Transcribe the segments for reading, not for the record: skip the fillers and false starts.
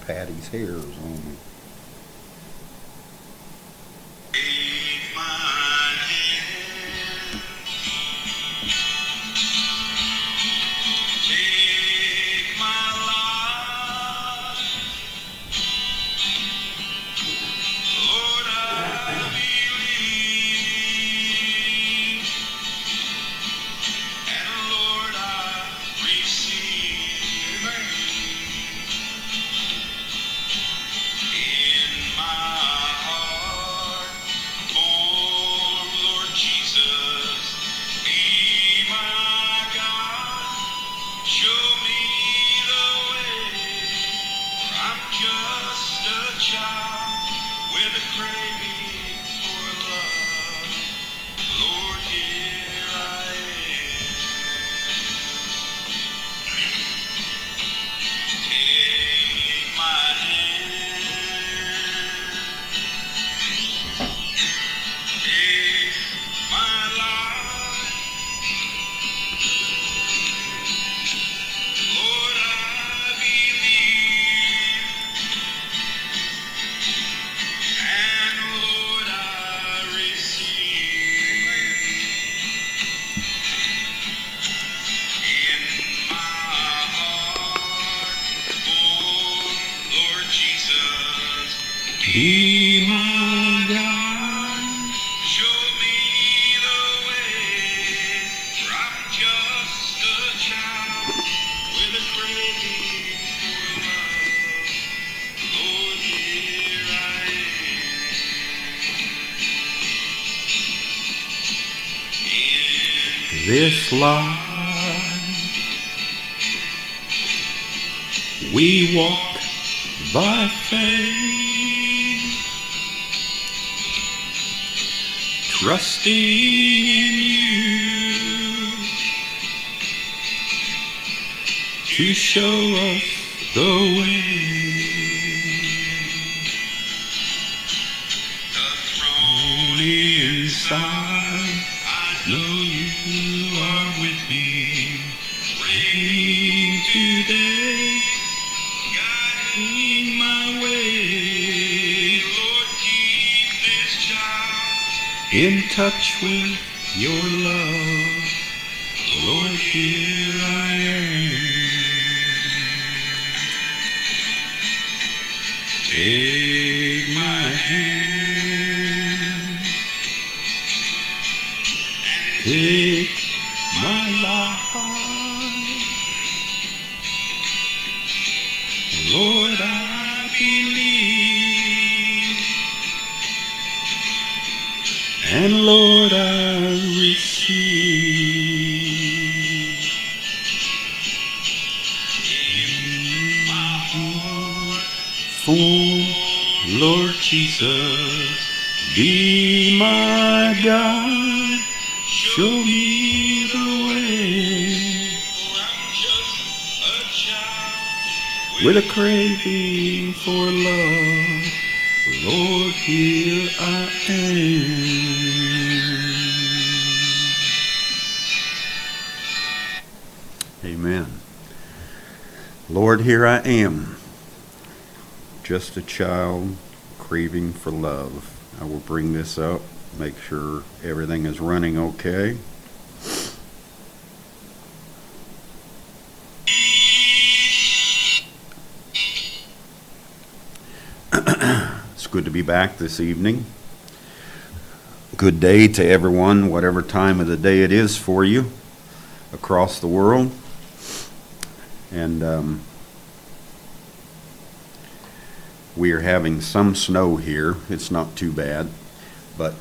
Patty's hairs on me. Be my God, show me the way, for I'm just a child with a craving for love. Lord, here I am. In this life, we walk by faith, trusting in you to show us the way. The throne inside, I know you are with me. Reign today, guiding my way. Lord, keep this child in touch with your love. Lord, here I am. Take my hand, take my life. Lord, I believe, and Lord, I receive. In my heart, for Lord Jesus, be my God, show me the way. For I'm just a child with a craving for love. Lord, here I am. Amen. Lord, here I am, just a child craving for love. I will bring this up, make sure everything is running okay. It's good to be back this evening. Good day to everyone, whatever time of the day it is for you across the world. And we are having some snow here. It's not too bad, but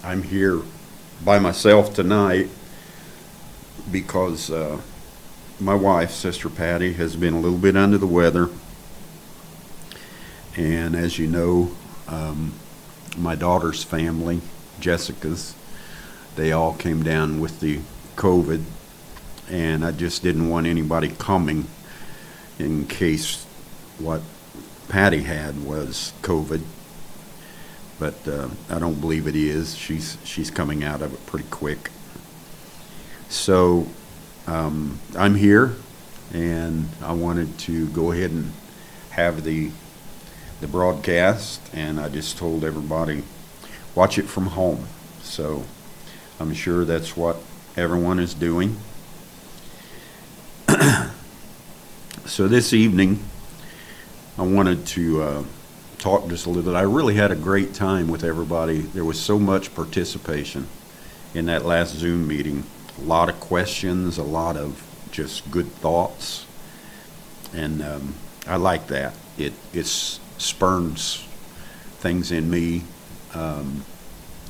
I'm here by myself tonight because my wife, Sister Patty, has been a little bit under the weather. And as you know, my daughter's family, Jessica's, they all came down with the COVID, and I just didn't want anybody coming in case what Patty had was COVID. But I don't believe it is. She's coming out of it pretty quick. So I'm here, and I wanted to go ahead and have the broadcast, and I just told everybody, watch it from home. So I'm sure that's what everyone is doing. So this evening, I wanted to talk just a little bit. I really had a great time with everybody. There was so much participation in that last Zoom meeting. A lot of questions, a lot of just good thoughts. And I like that. It spurns things in me,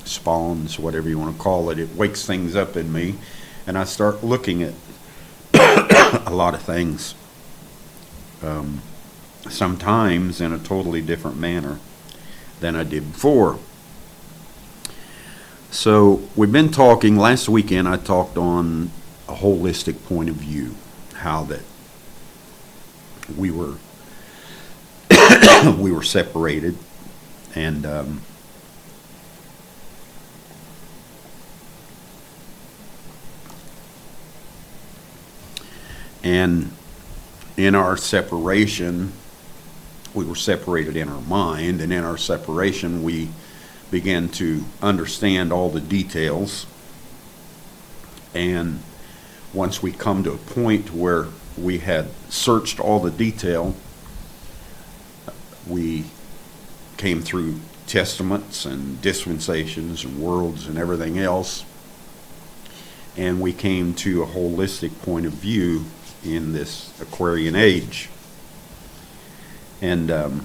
spawns, whatever you want to call it. It wakes things up in me, and I start looking at a lot of things, sometimes in a totally different manner than I did before. So we've been talking, last weekend I talked on a holistic point of view, how that we were we were separated, and in our separation, we were separated in our mind, and in our separation we began to understand all the details. And once we come to a point where we had searched all the detail, we came through testaments and dispensations and worlds and everything else, and we came to a holistic point of view in this Aquarian age. And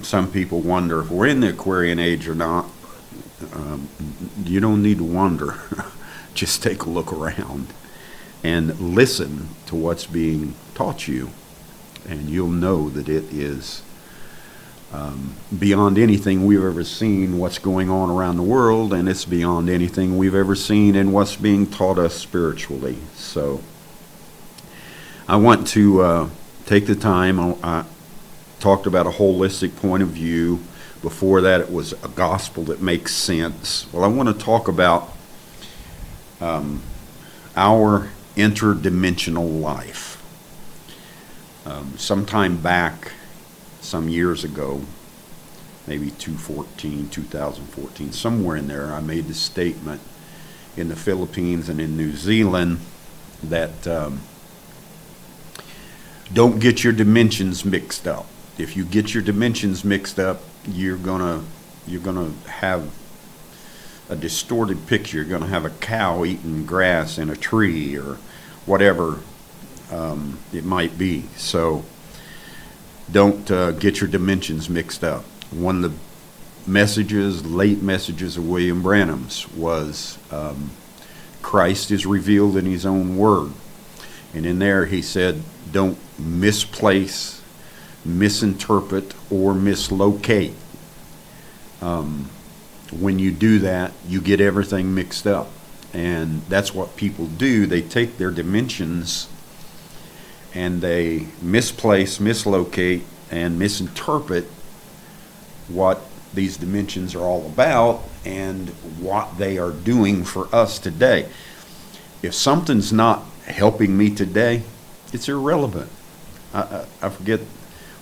some people wonder if we're in the Aquarian age or not. You don't need to wonder. Just take a look around and listen to what's being taught you, and you'll know that it is beyond anything we've ever seen, what's going on around the world, and it's beyond anything we've ever seen and what's being taught us spiritually. So I want to take the time. I talked about a holistic point of view. Before that, it was a gospel that makes sense. Well, I want to talk about our interdimensional life. Sometime back, some years ago, maybe 2014, somewhere in there, I made the statement in the Philippines and in New Zealand that don't get your dimensions mixed up. If you get your dimensions mixed up, you're gonna have a distorted picture. You're gonna have a cow eating grass in a tree or whatever it might be. So don't get your dimensions mixed up. One of the late messages of William Branham's was Christ is revealed in his own word. And in there he said, don't misplace, misinterpret, or mislocate. When you do that, you get everything mixed up. And that's what people do. They take their dimensions and they misplace, mislocate, and misinterpret what these dimensions are all about and what they are doing for us today. If something's not helping me today, it's irrelevant. I forget,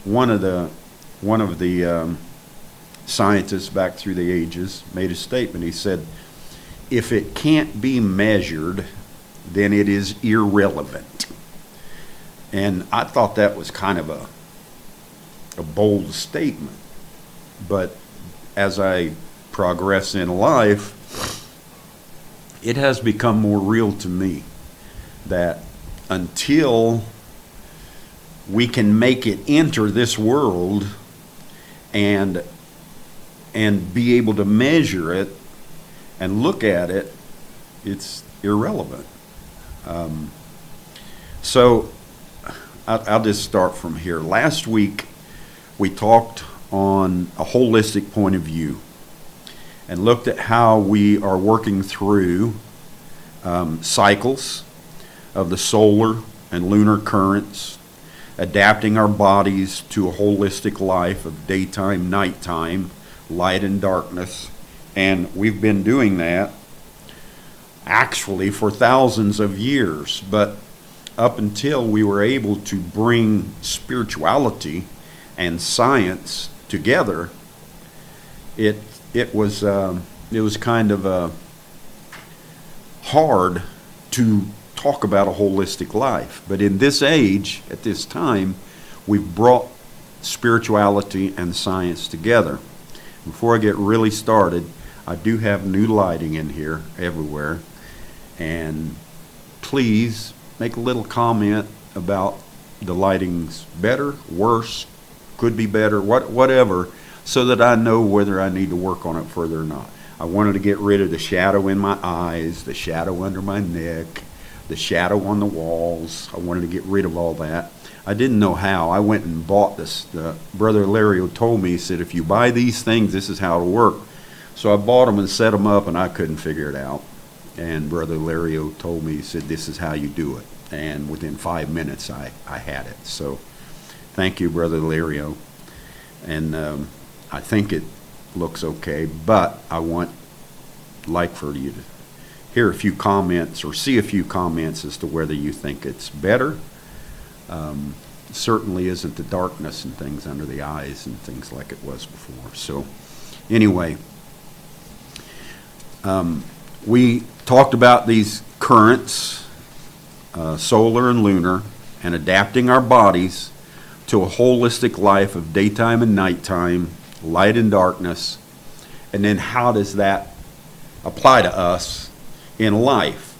one of the scientists back through the ages made a statement. He said, if it can't be measured, then it is irrelevant. And I thought that was kind of a bold statement. But as I progress in life, it has become more real to me that until we can make it enter this world and be able to measure it and look at it, it's irrelevant. So I'll just start from here. Last week we talked on a holistic point of view and looked at how we are working through cycles of the solar and lunar currents, adapting our bodies to a holistic life of daytime, nighttime, light and darkness. And we've been doing that actually for thousands of years. But up until we were able to bring spirituality and science together, it was kind of hard to talk about a holistic life. But in this age, at this time, we've brought spirituality and science together. Before I get really started, I do have new lighting in here everywhere, and please make a little comment about the lighting's better, worse, could be better, whatever, so that I know whether I need to work on it further or not. I wanted to get rid of the shadow in my eyes, the shadow under my neck, the shadow on the walls. I wanted to get rid of all that. I didn't know how. I went and bought this. Brother Lario told me, he said, if you buy these things, this is how it'll work. So I bought them and set them up, and I couldn't figure it out. And Brother Lario told me, he said, this is how you do it. And within 5 minutes, I had it. So thank you, Brother Lario. And I think it looks okay, but I like for you to hear a few comments or see a few comments as to whether you think it's better. Certainly isn't the darkness and things under the eyes and things like it was before. So anyway, we talked about these currents, solar and lunar, and adapting our bodies to a holistic life of daytime and nighttime, light and darkness, and then how does that apply to us in life?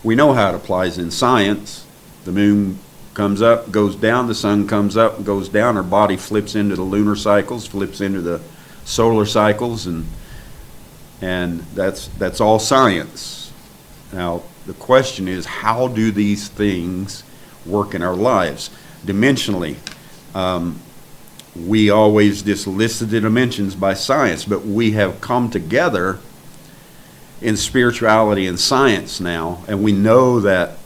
We know how it applies in science. The moon comes up, goes down, the sun comes up, goes down, our body flips into the lunar cycles, flips into the solar cycles, and that's all science. Now, the question is, how do these things work in our lives? Dimensionally, we always just listed the dimensions by science, but we have come together in spirituality and science now, and we know that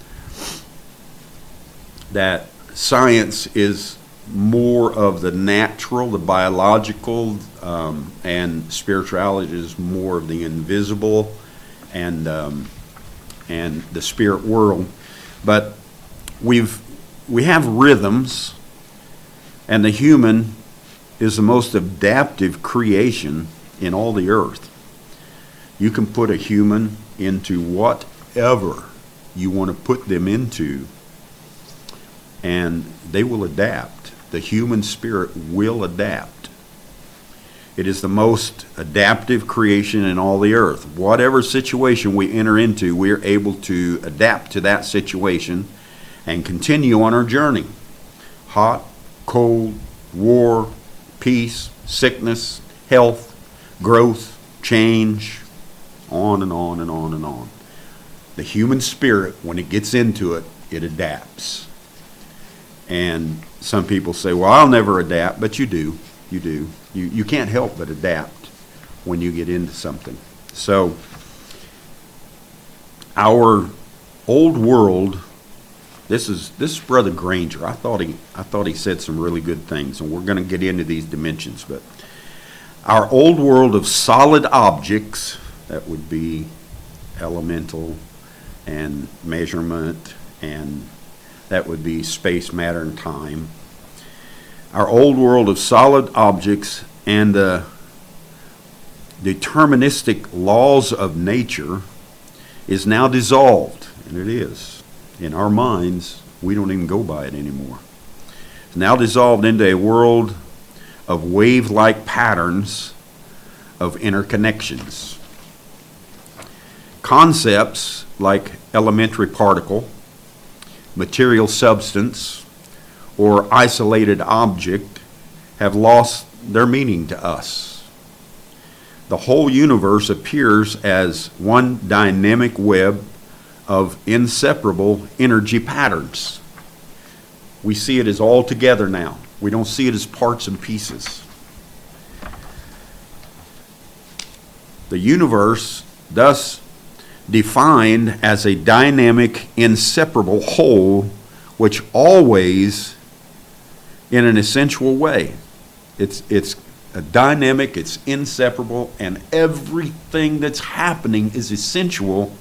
science is more of the natural, the biological, and spirituality is more of the invisible and the spirit world. But we have rhythms, and the human is the most adaptive creation in all the earth. You can put a human into whatever you want to put them into, and they will adapt. The human spirit will adapt. It is the most adaptive creation in all the earth. Whatever situation we enter into, we are able to adapt to that situation and continue on our journey. Hot, cold, war, peace, sickness, health, growth, change, on and on and on and on. The human spirit, when it gets into it, it adapts. And some people say, well, I'll never adapt, but you do. You do. You can't help but adapt when you get into something. So our old world, this is Brother Granger. I thought he said some really good things, and we're going to get into these dimensions. But our old world of solid objects, that would be elemental and measurement, and that would be space, matter, and time. Our old world of solid objects and the deterministic laws of nature is now dissolved, and it is. In our minds, we don't even go by it anymore. It's now dissolved into a world of wave-like patterns of interconnections. Concepts like elementary particle, material substance, or isolated object have lost their meaning to us. The whole universe appears as one dynamic web of inseparable energy patterns. We see it as all together now. We don't see it as parts and pieces. The universe, thus defined as a dynamic, inseparable whole, which always, in an essential way, it's a dynamic, it's inseparable, and everything that's happening is essential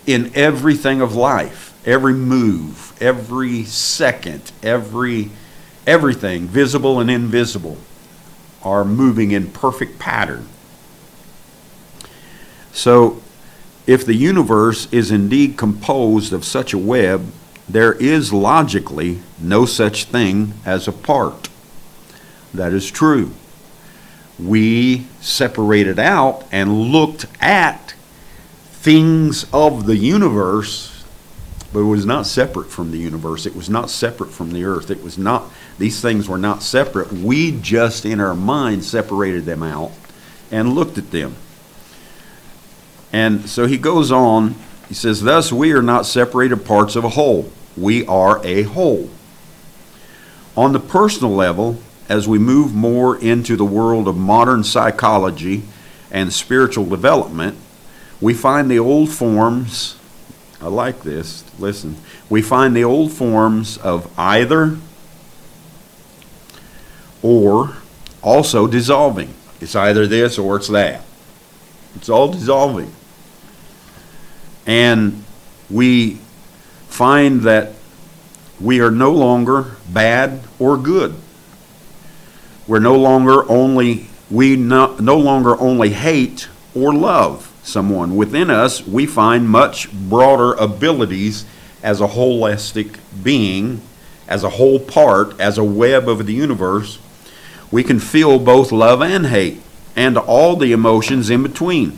in everything of life. Every move, every second, every Everything, visible and invisible, are moving in perfect pattern. So, if the universe is indeed composed of such a web, there is logically no such thing as a part. That is true. We separated out and looked at things of the universe, but it was not separate from the universe. It was not separate from the earth. It was not, these things were not separate. We just in our mind separated them out and looked at them. And so he goes on, he says, thus we are not separated parts of a whole. We are a whole. On the personal level, as we move more into the world of modern psychology and spiritual development, we find the old forms, I like this, listen, we find the old forms of either or also dissolving. It's either this or it's that. It's all dissolving. And we find that we are no longer bad or good. We're no longer only hate or love someone. Within us, we find much broader abilities as a holistic being, as a whole part, as a web of the universe. We can feel both love and hate, and all the emotions in between,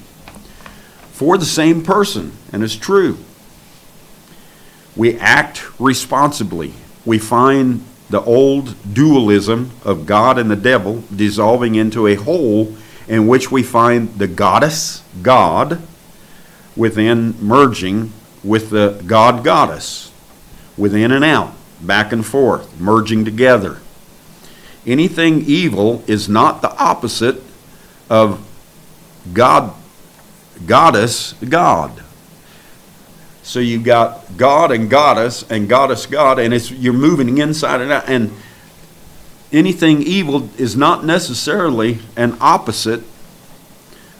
for the same person, and it's true. We act responsibly. We find the old dualism of God and the devil dissolving into a whole in which we find the goddess, God, within merging with the God goddess, within and out, back and forth, merging together. Anything evil is not the opposite of God, goddess, God. So you've got God and goddess God, and you're moving inside and out. And anything evil is not necessarily an opposite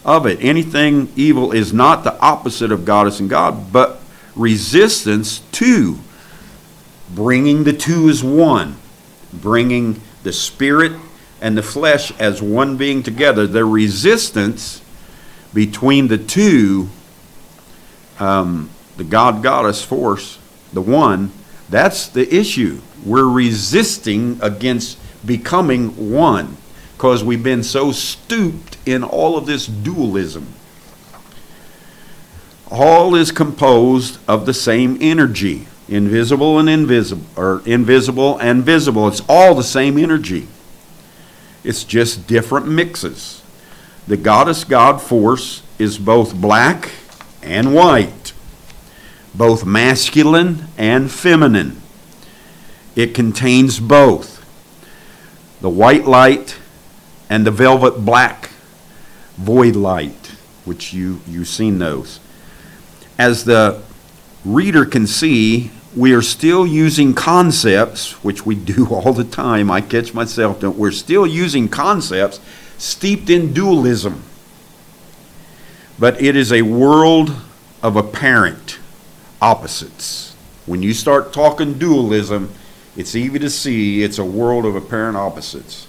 of it. Anything evil is not the opposite of goddess and God, but resistance to bringing the two as one, bringing the spirit and the flesh as one being together. The resistance between the two, the God-goddess force, the one, that's the issue. We're resisting against becoming one because we've been so stooped in all of this dualism. All is composed of the same energy, invisible and invisible, or invisible and visible. It's all the same energy. It's just different mixes. The goddess-God force is both black and white, both masculine and feminine. It contains both the white light and the velvet black void light, which you've seen those. As the reader can see, we are still using concepts, which we do all the time. I catch myself, we're still using concepts steeped in dualism. But it is a world of apparent opposites. When you start talking dualism, it's easy to see it's a world of apparent opposites.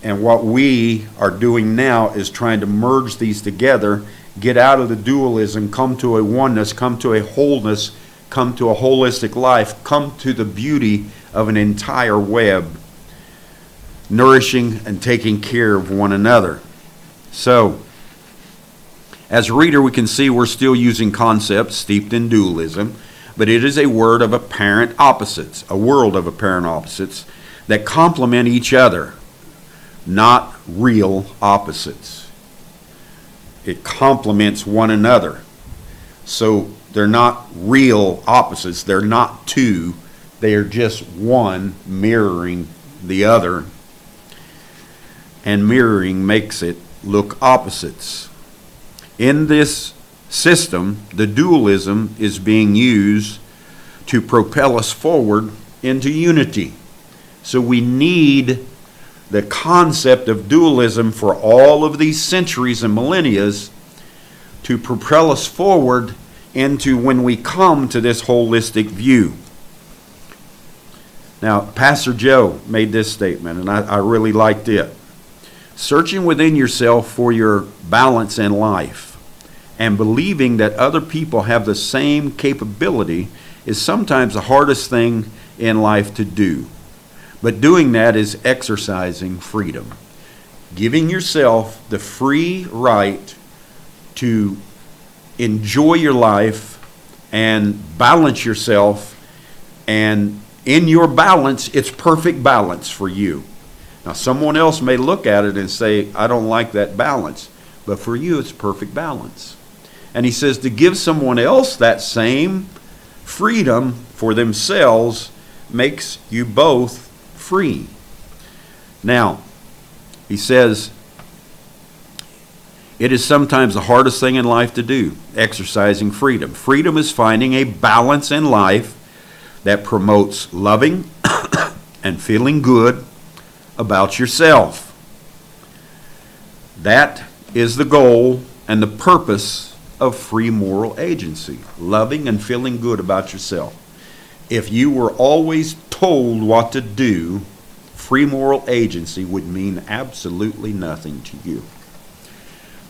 And what we are doing now is trying to merge these together, get out of the dualism, come to a oneness, come to a wholeness, come to a holistic life, come to the beauty of an entire web, nourishing and taking care of one another. So, as a reader, we can see we're still using concepts steeped in dualism, but it is a word of apparent opposites, a world of apparent opposites that complement each other, not real opposites. It complements one another. So they're not real opposites. They're not two. They are just one mirroring the other. And mirroring makes it look opposites. In this system, the dualism is being used to propel us forward into unity. So we need the concept of dualism for all of these centuries and millennia to propel us forward into when we come to this holistic view. Now, Pastor Joe made this statement, and I really liked it. Searching within yourself for your balance in life and believing that other people have the same capability is sometimes the hardest thing in life to do. But doing that is exercising freedom. Giving yourself the free right to enjoy your life and balance yourself, and in your balance, it's perfect balance for you. Now, someone else may look at it and say, I don't like that balance. But for you, it's perfect balance. And he says to give someone else that same freedom for themselves makes you both free. Now, he says, it is sometimes the hardest thing in life to do, exercising freedom. Freedom is finding a balance in life that promotes loving and feeling good about yourself. That is the goal and the purpose of free moral agency, loving and feeling good about yourself. If you were always told what to do, free moral agency would mean absolutely nothing to you.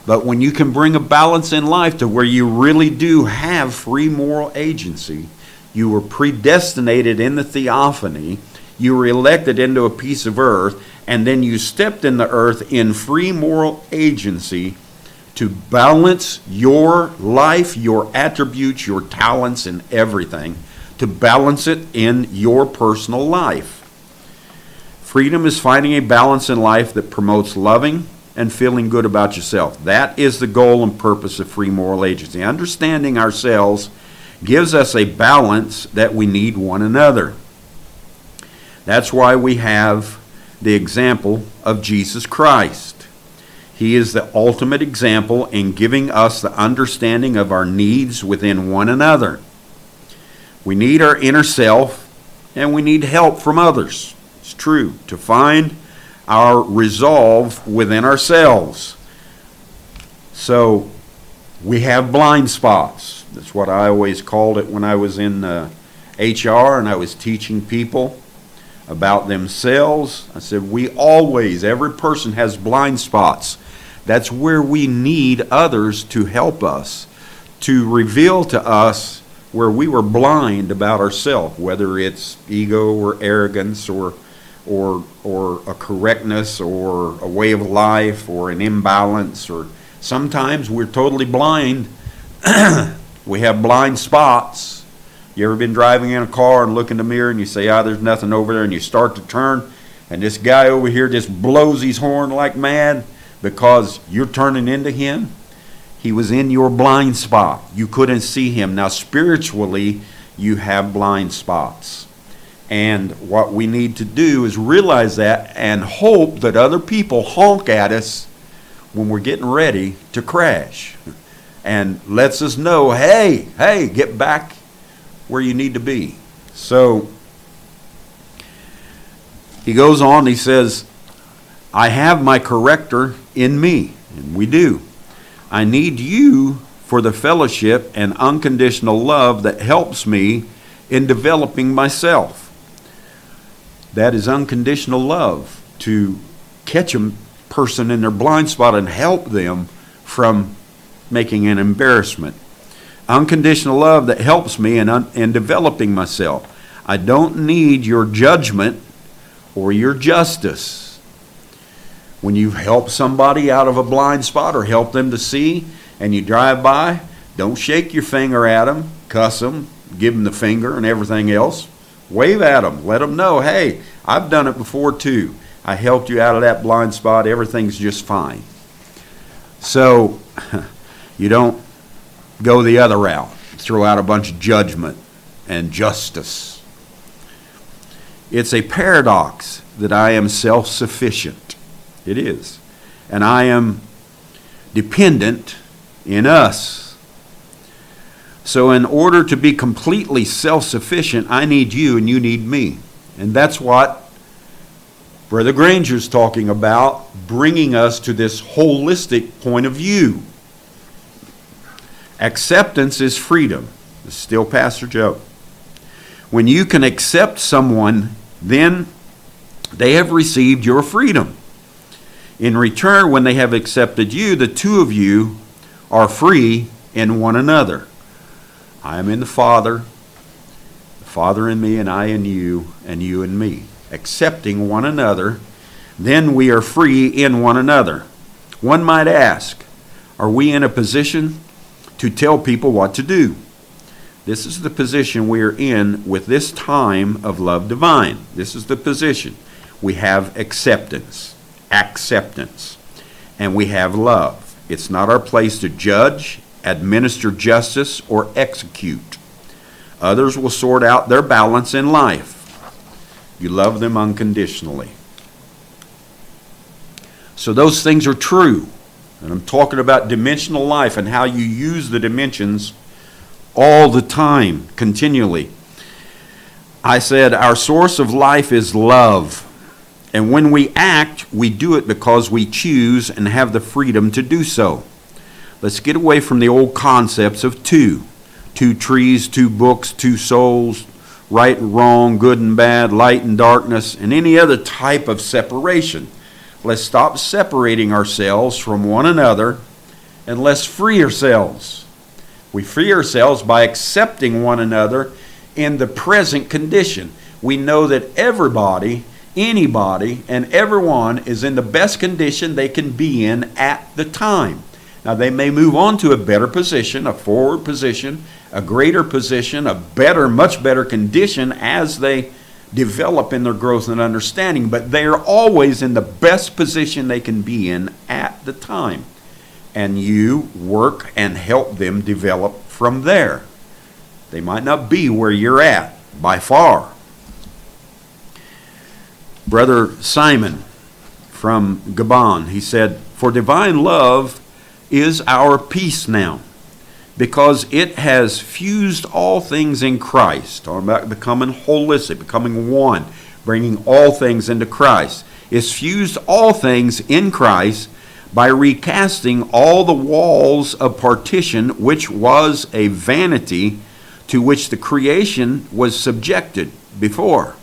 But when you can bring a balance in life to where you really do have free moral agency, you were predestinated in the theophany, you were elected into a piece of earth, and then you stepped in the earth in free moral agency to balance your life, your attributes, your talents, and everything, to balance it in your personal life. Freedom is finding a balance in life that promotes loving and feeling good about yourself. That is the goal and purpose of free moral agency. Understanding ourselves gives us a balance that we need one another. That's why we have the example of Jesus Christ. He is the ultimate example in giving us the understanding of our needs within one another. We need our inner self, and we need help from others. It's true, to find our resolve within ourselves. So we have blind spots. That's what I always called it when I was in HR and I was teaching people about themselves. I said, every person has blind spots. That's where we need others to help us, to reveal to us where we were blind about ourselves, whether it's ego or arrogance or a correctness or a way of life or an imbalance, or sometimes we're totally blind. We have blind spots. You ever been driving in a car and look in the mirror and you say, there's nothing over there, and you start to turn and this guy over here just blows his horn like mad because you're turning into him? He was in your blind spot. You couldn't see him. Now spiritually, you have blind spots. And what we need to do is realize that and hope that other people honk at us when we're getting ready to crash. And lets us know, hey, get back where you need to be. So he goes on, he says, I have my corrector in me. And we do. I need you for the fellowship and unconditional love that helps me in developing myself. That is unconditional love, to catch a person in their blind spot and help them from making an embarrassment. Unconditional love that helps me in developing myself. I don't need your judgment or your justice. When you help somebody out of a blind spot or help them to see, and you drive by, don't shake your finger at them, cuss them, give them the finger and everything else. Wave at them. Let them know, hey, I've done it before too. I helped you out of that blind spot. Everything's just fine. So you don't go the other route. Throw out a bunch of judgment and justice. It's a paradox that I am self-sufficient. It is. And I am dependent in us. So in order to be completely self-sufficient, I need you and you need me. And that's what Brother Granger's talking about, bringing us to this holistic point of view. Acceptance is freedom. This is still Pastor Joe. When you can accept someone then they have received your freedom. In return, when they have accepted you, the two of you are free in one another. I am in the Father in me, and I in you, and you in me. Accepting one another, then we are free in one another. One might ask, are we in a position to tell people what to do? This is the position we are in with this time of love divine. This is the position. We have acceptance, and we have love. It's not our place to judge, administer justice, or execute. Others will sort out their balance in life. You love them unconditionally. So those things are true. And I'm talking about dimensional life and how you use the dimensions all the time, continually. I said our source of life is love. And when we act, we do it because we choose and have the freedom to do so. Let's get away from the old concepts of two. Two trees, two books, two souls, right and wrong, good and bad, light and darkness, and any other type of separation. Let's stop separating ourselves from one another and let's free ourselves. We free ourselves by accepting one another in the present condition. We know that everybody, anybody, and everyone is in the best condition they can be in at the time. Now, they may move on to a better position, a forward position, a greater position, a better, much better condition as they develop in their growth and understanding, but they are always in the best position they can be in at the time. And you work and help them develop from there. They might not be where you're at by far. Brother Simon from Gabon, he said, "For divine love is our peace now, because it has fused all things in Christ." Talking about becoming holistic, becoming one, bringing all things into Christ. It's fused all things in Christ by recasting all the walls of partition, which was a vanity to which the creation was subjected before,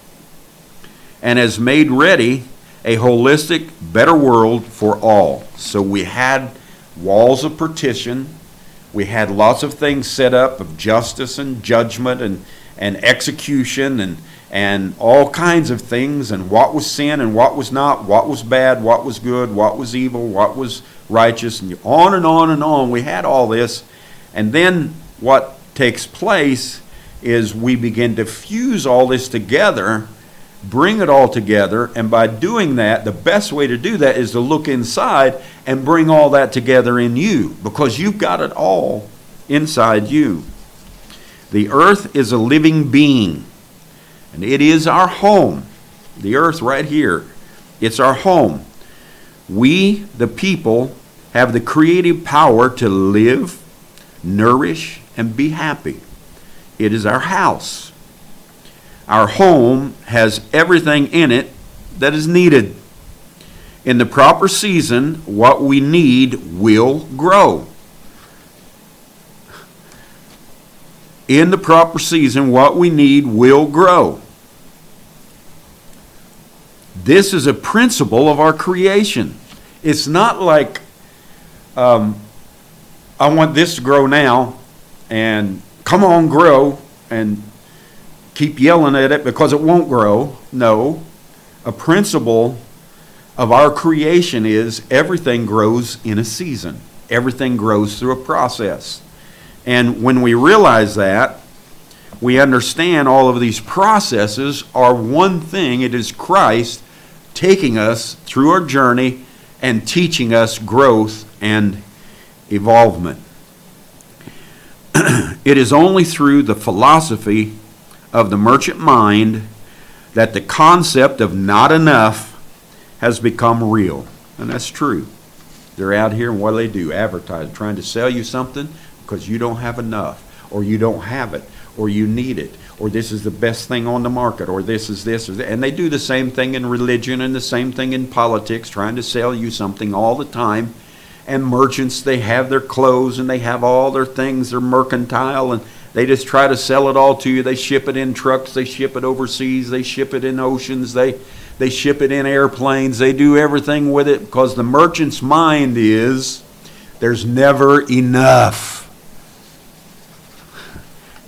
and has made ready a holistic, better world for all. So we had walls of partition. We had lots of things set up of justice and judgment and execution and all kinds of things, and what was sin and what was not, what was bad, what was good, what was evil, what was righteous, and on and on and on. We had all this, and then what takes place is we begin to fuse all this together, bring it all together, and by doing that, the best way to do that is to look inside and bring all that together in you, because you've got it all inside you. The earth is a living being, and it is our home. The earth right here, it's our home. We, the people, have the creative power to live, nourish, and be happy. It is our house. Our home has everything in it that is needed. In the proper season, what we need will grow. In the proper season, what we need will grow. This is a principle of our creation. It's not like, I want this to grow now, and come on, grow, and keep yelling at it because it won't grow. No. A principle of our creation is everything grows in a season. Everything grows through a process. And when we realize that, we understand all of these processes are one thing. It is Christ taking us through our journey and teaching us growth and evolvement. It is only through the philosophy of the merchant mind that the concept of not enough has become real. And that's true. They're out here, and what do they do? Advertise, trying to sell you something because you don't have enough, or you don't have it, or you need it, or this is the best thing on the market, or this is this, or that. And they do the same thing in religion and the same thing in politics, trying to sell you something all the time. And merchants, they have their clothes and they have all their things, they're mercantile, and They just try to sell it all to you. They ship it in trucks. They ship it overseas. They ship it in oceans. They ship it in airplanes. They do everything with it because the merchant's mind is there's never enough.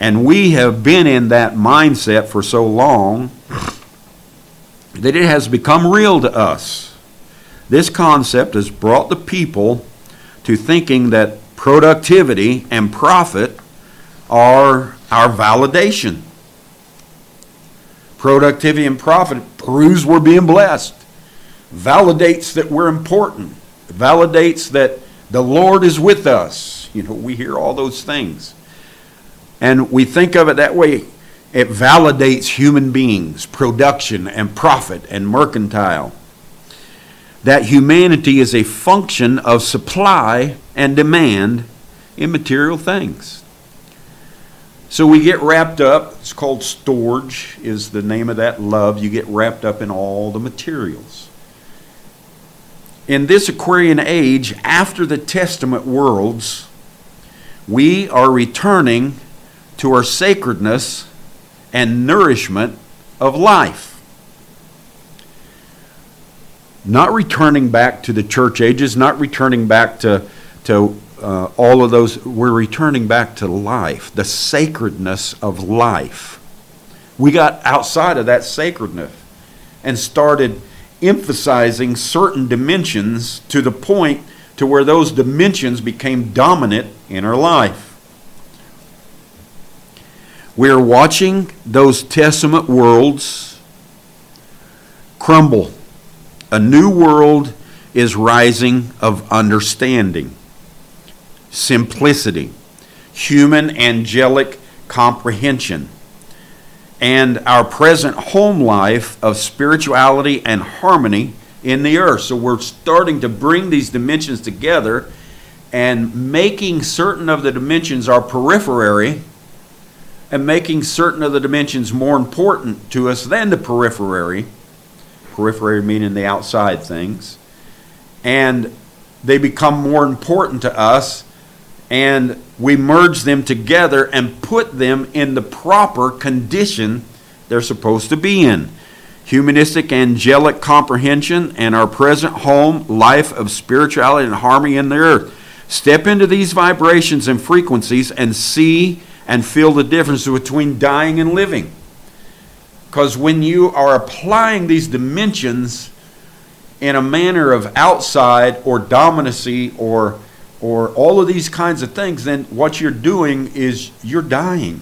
And we have been in that mindset for so long that it has become real to us. This concept has brought the people to thinking that productivity and profit are our validation. Productivity and profit proves we're being blessed, validates that we're important, validates that the Lord is with us. We hear all those things. And we think of it that way. It validates human beings, production and profit and mercantile. That humanity is a function of supply and demand in material things. So we get wrapped up, it's called storage, is the name of that love. You get wrapped up in all the materials. In this Aquarian age, after the Testament worlds, we are returning to our sacredness and nourishment of life. Not returning back to the church ages, not returning back to all of those. We're returning back to life, the sacredness of life. We got outside of that sacredness and started emphasizing certain dimensions to the point to where those dimensions became dominant in our life. We're watching those Testament worlds crumble. A new world is rising of understanding, simplicity, human angelic comprehension, and our present home life of spirituality and harmony in the earth. So we're starting to bring these dimensions together and making certain of the dimensions our periphery and making certain of the dimensions more important to us than the periphery. Periphery meaning the outside things. And they become more important to us, and we merge them together and put them in the proper condition they're supposed to be in. Humanistic angelic comprehension and our present home life of spirituality and harmony in the earth. Step into these vibrations and frequencies and see and feel the difference between dying and living. Because when you are applying these dimensions in a manner of outside or dominacy or all of these kinds of things, then what you're doing is you're dying.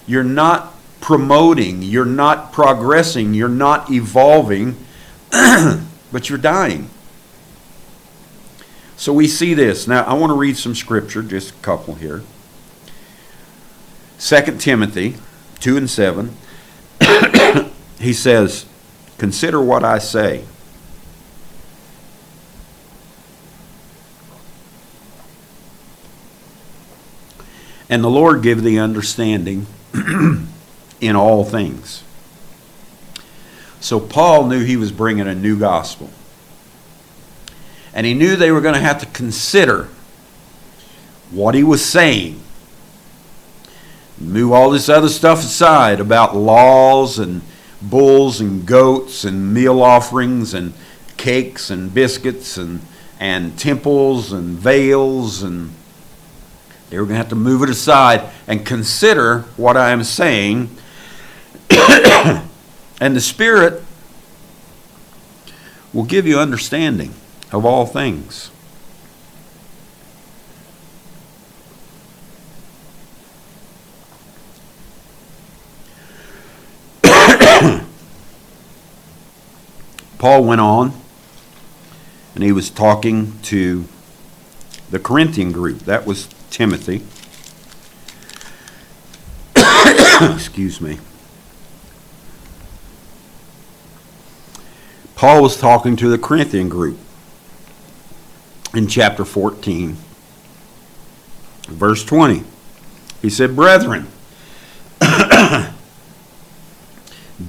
You're not promoting, you're not progressing, you're not evolving, but you're dying. So we see this. Now I want to read some scripture, just a couple here. 2 Timothy 2:7. He says, "Consider what I say. And the Lord give thee understanding in all things." So Paul knew he was bringing a new gospel. And he knew they were going to have to consider what he was saying. Move all this other stuff aside about laws and bulls and goats and meal offerings and cakes and biscuits and temples and veils, and they were going to have to move it aside and consider what I am saying. And the Spirit will give you understanding of all things. Paul went on, and he was talking to the Corinthian group. That was Timothy. Excuse me. Paul was talking to the Corinthian group in chapter 14, verse 20. He said, "Brethren,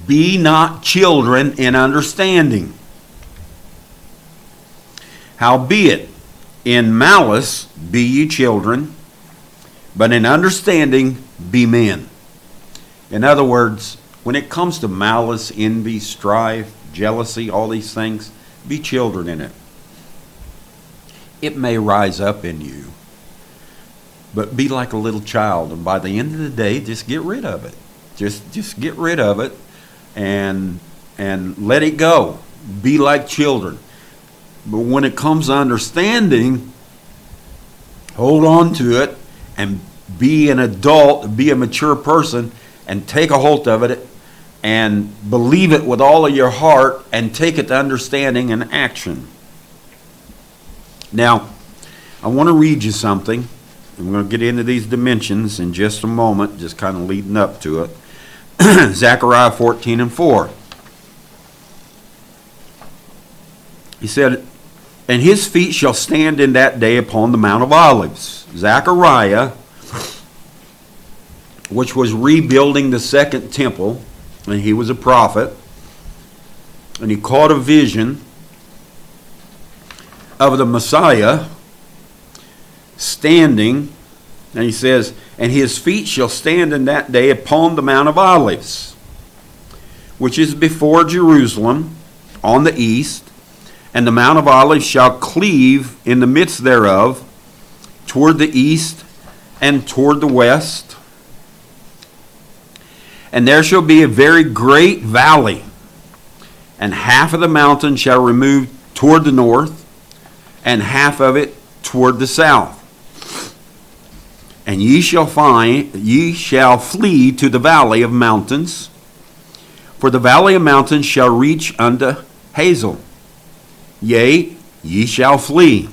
be not children in understanding. Howbeit, in malice be ye children, but in understanding be men. In other words, when it comes to malice, envy, strife, jealousy, all these things, be children in it. It may rise up in you, but be like a little child, and by the end of the day, just get rid of it. Just get rid of it and let it go. Be like children. But when it comes to understanding, hold on to it and be an adult, be a mature person, and take a hold of it and believe it with all of your heart and take it to understanding and action. Now, I want to read you something. I'm going to get into these dimensions in just a moment, just kind of leading up to it. Zechariah 14:4. He said, and his feet shall stand in that day upon the Mount of Olives. Zechariah, which was rebuilding the second temple, and he was a prophet, and he caught a vision of the Messiah standing, and he says, and his feet shall stand in that day upon the Mount of Olives, which is before Jerusalem on the east, and the Mount of Olives shall cleave in the midst thereof toward the east and toward the west. And there shall be a very great valley, and half of the mountain shall remove toward the north, and half of it toward the south. And ye shall flee to the valley of mountains, for the valley of mountains shall reach unto Hizon. Yea, ye shall flee.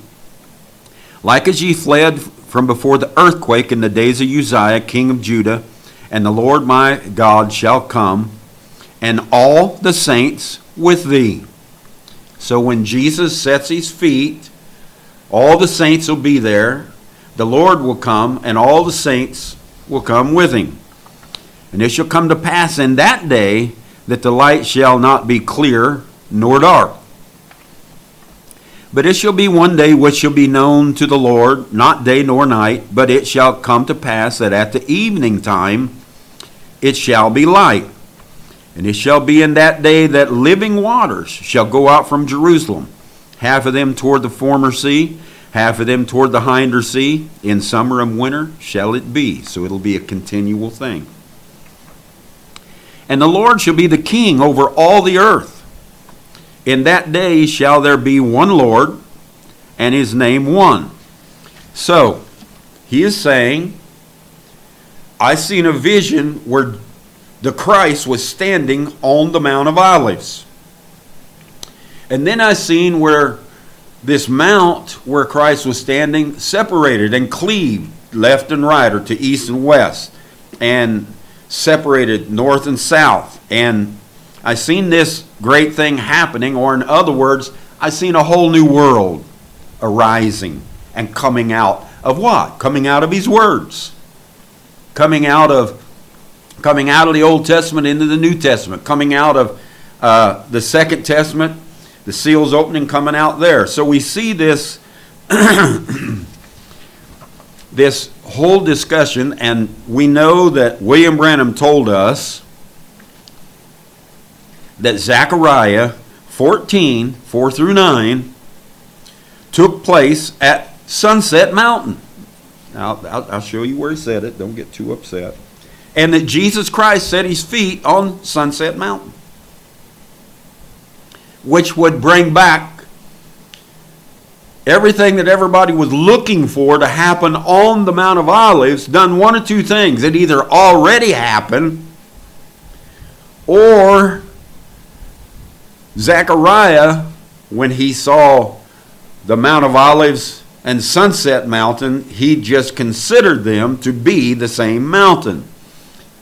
Like as ye fled from before the earthquake in the days of Uzziah, king of Judah, and the Lord my God shall come, and all the saints with thee. So when Jesus sets his feet, all the saints will be there. The Lord will come, and all the saints will come with him. And it shall come to pass in that day that the light shall not be clear nor dark. But it shall be one day which shall be known to the Lord, not day nor night, but it shall come to pass that at the evening time it shall be light. And it shall be in that day that living waters shall go out from Jerusalem, half of them toward the former sea, half of them toward the hinder sea. In summer and winter shall it be. So it'll be a continual thing. And the Lord shall be the king over all the earth. In that day shall there be one Lord, and his name one. So, he is saying, I seen a vision where the Christ was standing on the Mount of Olives. And then I seen where this mount where Christ was standing separated and cleaved left and right, or to east and west, and separated north and south. And I seen this great thing happening, or in other words, I seen a whole new world arising and coming out of what? Coming out of his words. Coming out of the Old Testament into the New Testament. Coming out of the Second Testament, the seals opening, coming out there. So we see this this whole discussion, and we know that William Branham told us that Zechariah 14, 4 through 9, took place at Sunset Mountain. Now, I'll show you where he said it. Don't get too upset. And that Jesus Christ set his feet on Sunset Mountain, which would bring back everything that everybody was looking for to happen on the Mount of Olives. Done one of two things. It either already happened, or Zechariah, when he saw the Mount of Olives and Sunset Mountain, he just considered them to be the same mountain.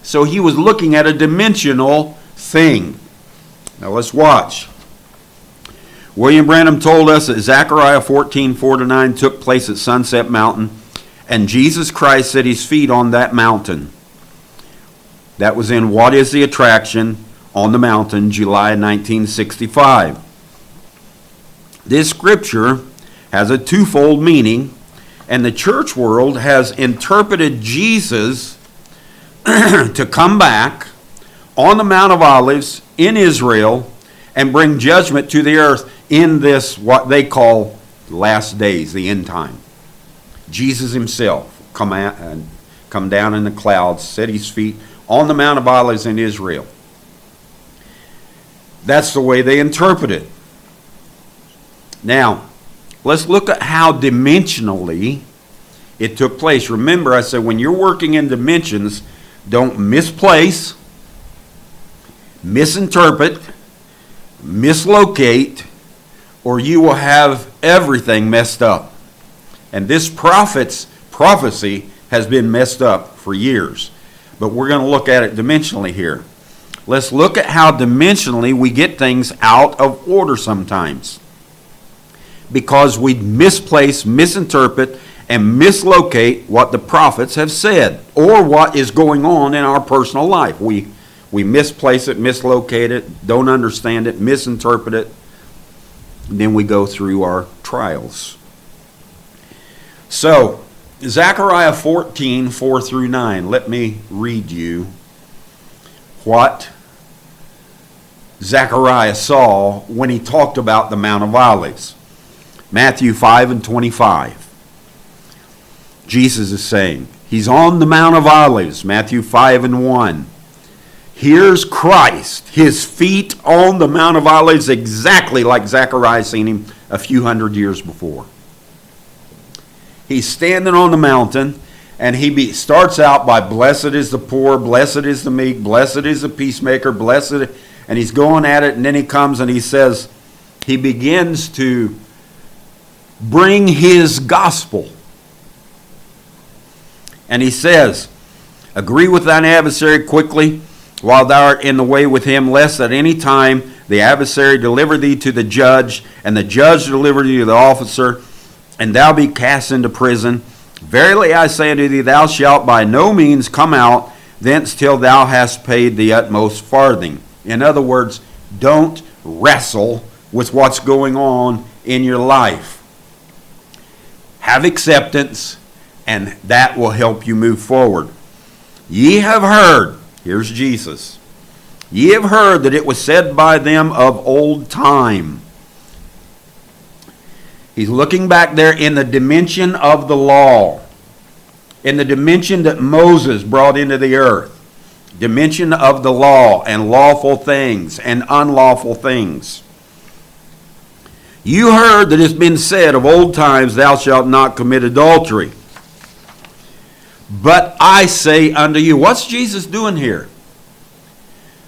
So he was looking at a dimensional thing. Now let's watch. William Branham told us that Zechariah 14, 4 to 9 took place at Sunset Mountain, and Jesus Christ set his feet on that mountain. That was in What is the Attraction on the Mountain, July 1965. This scripture has a twofold meaning, and the church world has interpreted Jesus to come back on the Mount of Olives in Israel and bring judgment to the earth in this, what they call last days, the end time. Jesus himself come down in the clouds, set his feet on the Mount of Olives in Israel. That's the way they interpret it. Now, let's look at how dimensionally it took place. Remember, I said when you're working in dimensions, don't misplace, misinterpret, mislocate, or you will have everything messed up. And this prophecy has been messed up for years. But we're going to look at it dimensionally here. Let's look at how dimensionally we get things out of order sometimes. Because we misplace, misinterpret, and mislocate what the prophets have said, or what is going on in our personal life. We misplace it, mislocate it, don't understand it, misinterpret it, and then we go through our trials. So, Zechariah 14, 4 through 9. Let me read you what Zechariah saw when he talked about the Mount of Olives. Matthew 5 and 25. Jesus is saying, he's on the Mount of Olives, Matthew 5 and 1. Here's Christ, his feet on the Mount of Olives, exactly like Zechariah seen him a few hundred years before. He's standing on the mountain, and he starts out by, blessed is the poor, blessed is the meek, blessed is the peacemaker, blessed, and he's going at it, and then he comes and he says, he begins to bring his gospel. And he says, agree with thine adversary quickly, while thou art in the way with him, lest at any time the adversary deliver thee to the judge, and the judge deliver thee to the officer, and thou be cast into prison. Verily I say unto thee, thou shalt by no means come out thence till thou hast paid the utmost farthing. In other words, don't wrestle with what's going on in your life. Have acceptance, and that will help you move forward. Ye have heard, here's Jesus, ye have heard that it was said by them of old time. He's looking back there in the dimension of the law, in the dimension that Moses brought into the earth, dimension of the law and lawful things and unlawful things. You heard that it's been said of old times, thou shalt not commit adultery. But I say unto you, what's Jesus doing here?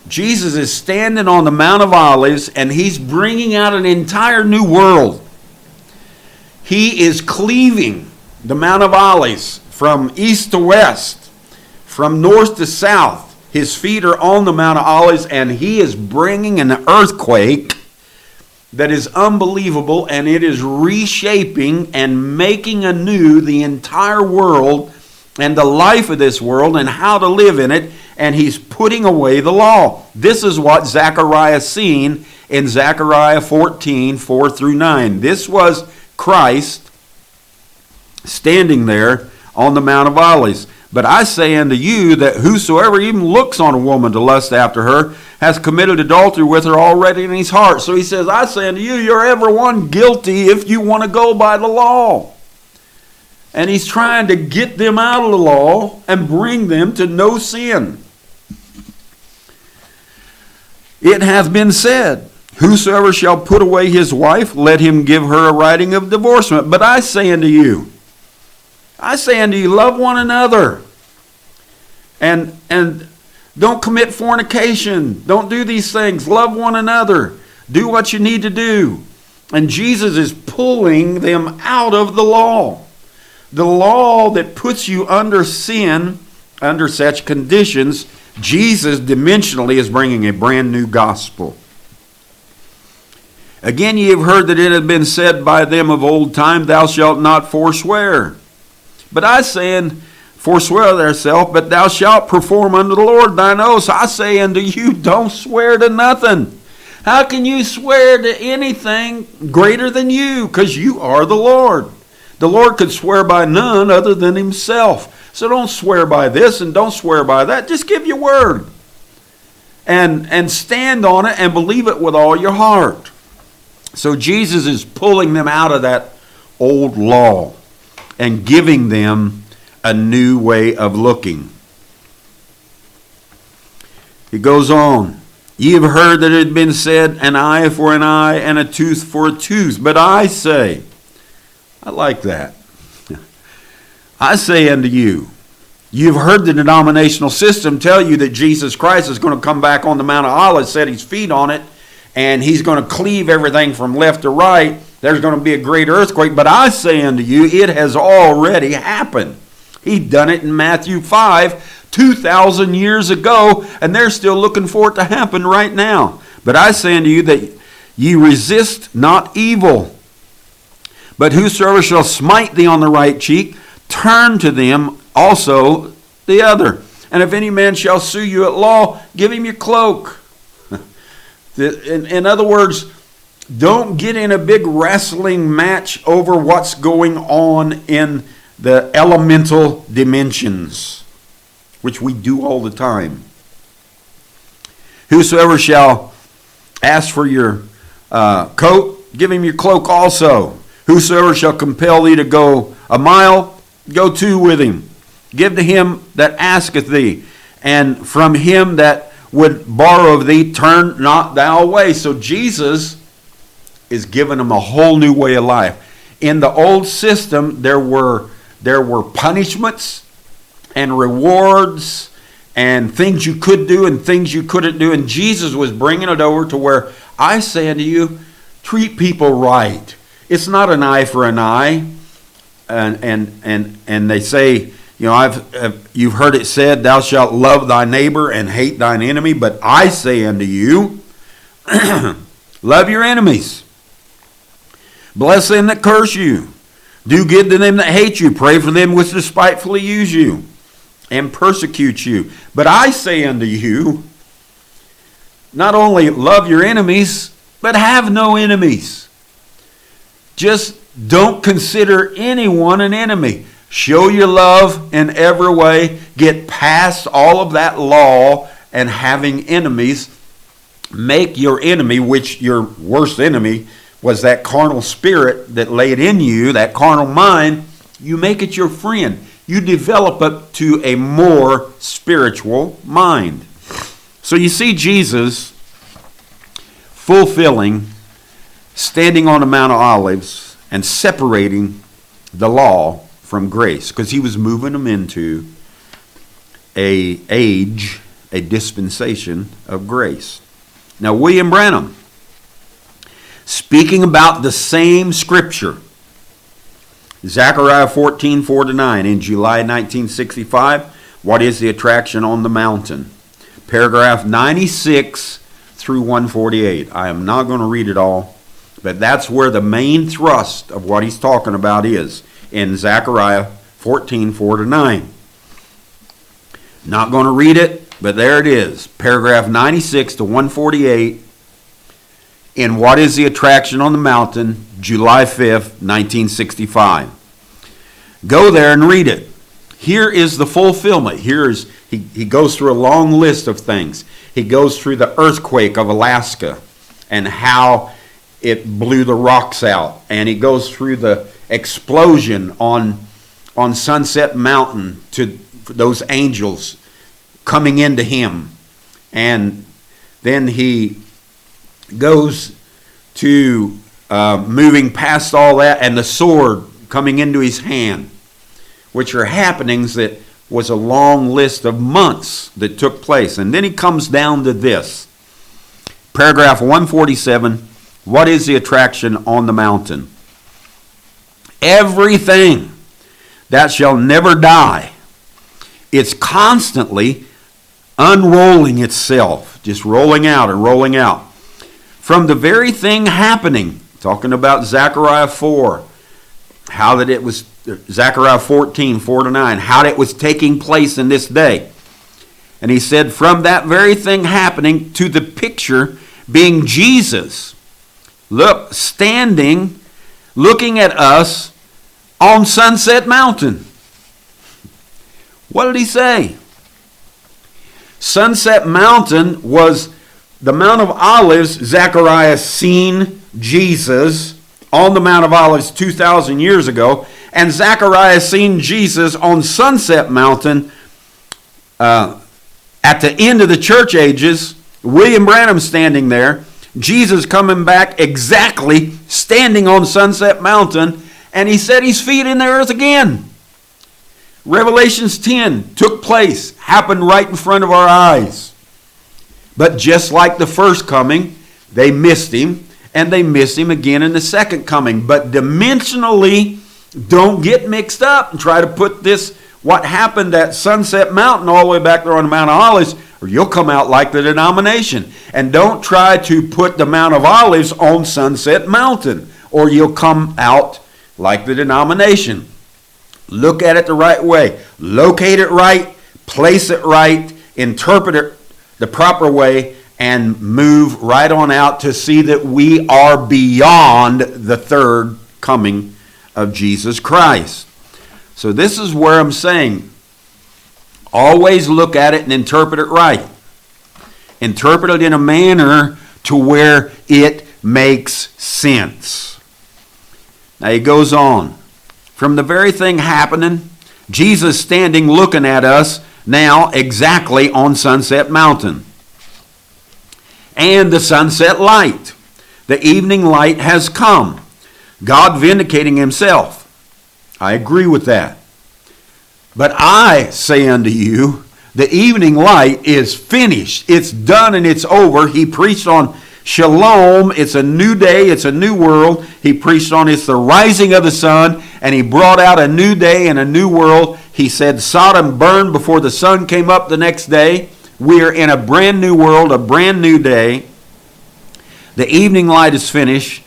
Jesus is standing on the Mount of Olives, and he's bringing out an entire new world. He is cleaving the Mount of Olives from east to west, from north to south. His feet are on the Mount of Olives, and he is bringing an earthquake that is unbelievable, and it is reshaping and making anew the entire world and the life of this world and how to live in it, and he's putting away the law. This is what Zechariah seen in Zechariah 14, 4 through 9. This was Christ standing there on the Mount of Olives. But I say unto you that whosoever even looks on a woman to lust after her has committed adultery with her already in his heart. So he says, I say unto you, you're every one guilty if you want to go by the law. And he's trying to get them out of the law and bring them to no sin. It hath been said, whosoever shall put away his wife, let him give her a writing of divorcement. But I say unto you, love one another. And don't commit fornication. Don't do these things. Love one another. Do what you need to do. And Jesus is pulling them out of the law. The law that puts you under sin, under such conditions, Jesus dimensionally is bringing a brand new gospel. Again, ye have heard that it had been said by them of old time, thou shalt not forswear. But I say, forswear thyself, but thou shalt perform unto the Lord thine oaths. I say unto you, don't swear to nothing. How can you swear to anything greater than you? Because you are the Lord. The Lord could swear by none other than himself. So don't swear by this and don't swear by that. Just give your word. And stand on it and believe it with all your heart. So Jesus is pulling them out of that old law and giving them a new way of looking. He goes on. Ye have heard that it had been said, an eye for an eye and a tooth for a tooth. But I say, I like that. I say unto you, you've heard the denominational system tell you that Jesus Christ is going to come back on the Mount of Olives, set his feet on it, and he's going to cleave everything from left to right. There's going to be a great earthquake. But I say unto you, it has already happened. He done it in Matthew 5, 2,000 years ago, and they're still looking for it to happen right now. But I say unto you that ye resist not evil. But whosoever shall smite thee on the right cheek, turn to them also the other. And if any man shall sue you at law, give him your cloak. In other words, don't get in a big wrestling match over what's going on in the elemental dimensions, which we do all the time. Whosoever shall ask for your coat, give him your cloak also. Whosoever shall compel thee to go a mile, go 2 with him. Give to him that asketh thee, and from him that would borrow of thee, turn not thou away. So Jesus is giving them a whole new way of life. In the old system, there were punishments and rewards and things you could do and things you couldn't do. And Jesus was bringing it over to where I say unto you, treat people right. It's not an eye for an eye. And they say, you know, you've heard it said, thou shalt love thy neighbor and hate thine enemy. But I say unto you, love your enemies. Bless them that curse you. Do good to them that hate you. Pray for them which despitefully use you and persecute you. But I say unto you, not only love your enemies, but have no enemies. Just don't consider anyone an enemy. Show your love in every way. Get past all of that law and having enemies. Make your enemy, which your worst enemy was that carnal spirit that laid in you, that carnal mind, you make it your friend. You develop it to a more spiritual mind. So you see Jesus fulfilling, standing on the Mount of Olives and separating the law from grace, because he was moving them into a dispensation of grace. Now, William Branham, speaking about the same scripture, Zechariah 14, 4-9, in July 1965, what is the attraction on the mountain? Paragraph 96 through 148. I am not going to read it all, but that's where the main thrust of what he's talking about is, in Zechariah 14, 4-9. Not going to read it, but there it is. Paragraph 96 to 148 in What is the Attraction on the Mountain, July 5th, 1965. Go there and read it. Here is the fulfillment. He goes through a long list of things. He goes through the earthquake of Alaska and how it blew the rocks out. And he goes through the explosion on Sunset Mountain to those angels coming into him. And then he goes to moving past all that and the sword coming into his hand, which are happenings that was a long list of months that took place. And then he comes down to this. Paragraph 147, what is the attraction on the mountain? Everything that shall never die, it's constantly unrolling itself, just rolling out and rolling out. From the very thing happening, talking about Zechariah 4, how that it was, Zechariah 14, 4-9, how it was taking place in this day. And he said, from that very thing happening to the picture being Jesus, look, standing, looking at us on Sunset Mountain. What did he say? Sunset Mountain was the Mount of Olives. Zechariah seen Jesus on the Mount of Olives 2,000 years ago. And Zechariah seen Jesus on Sunset Mountain at the end of the church ages. William Branham standing there. Jesus coming back exactly standing on Sunset Mountain. And he set his feet in the earth again. Revelations 10 took place, happened right in front of our eyes. But just like the first coming, they missed him, and they missed him again in the second coming. But dimensionally, don't get mixed up and try to put this, what happened at Sunset Mountain all the way back there on the Mount of Olives, or you'll come out like the denomination. And don't try to put the Mount of Olives on Sunset Mountain, or you'll come out like the denomination. Look at it the right way. Locate it right. Place it right. Interpret it the proper way. And move right on out to see that we are beyond the third coming of Jesus Christ. So this is where I'm saying, always look at it and interpret it right. Interpret it in a manner to where it makes sense. Now he goes on. From the very thing happening, Jesus standing looking at us now exactly on Sunset Mountain. And the sunset light. The evening light has come. God vindicating himself. I agree with that. But I say unto you, the evening light is finished. It's done and it's over. He preached on Shalom, it's a new day, it's a new world. He preached on it's the rising of the sun, and he brought out a new day and a new world. He said Sodom burned before the sun came up the next day. We are in a brand new world, a brand new day. The evening light is finished,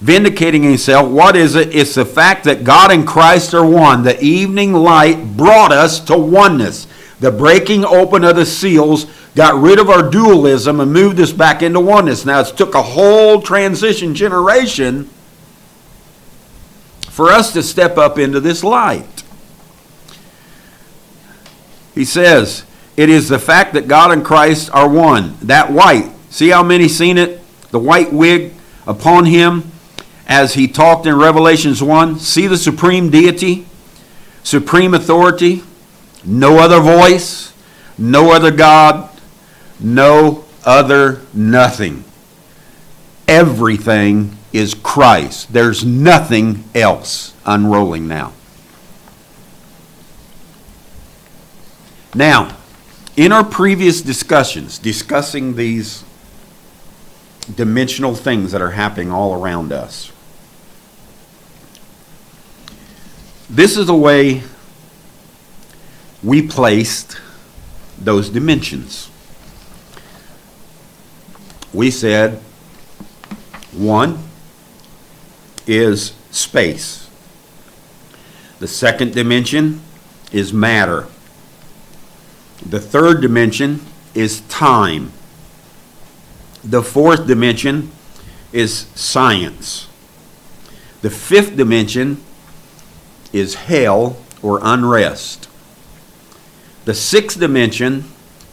vindicating himself. What is it? It's the fact that God and Christ are one. The evening light brought us to oneness. The breaking open of the seals got rid of our dualism and moved us back into oneness. Now, it took a whole transition generation for us to step up into this light. He says, it is the fact that God and Christ are one. That white, see how many seen it? The white wig upon him as he talked in Revelations 1. See the supreme deity, supreme authority, no other voice, no other God, no other nothing. Everything is Christ. There's nothing else unrolling now. Now, in our previous discussions, discussing these dimensional things that are happening all around us, this is the way we placed those dimensions. We said one is space. The second dimension is matter. The third dimension is time. The fourth dimension is science. The fifth dimension is hell or unrest. The sixth dimension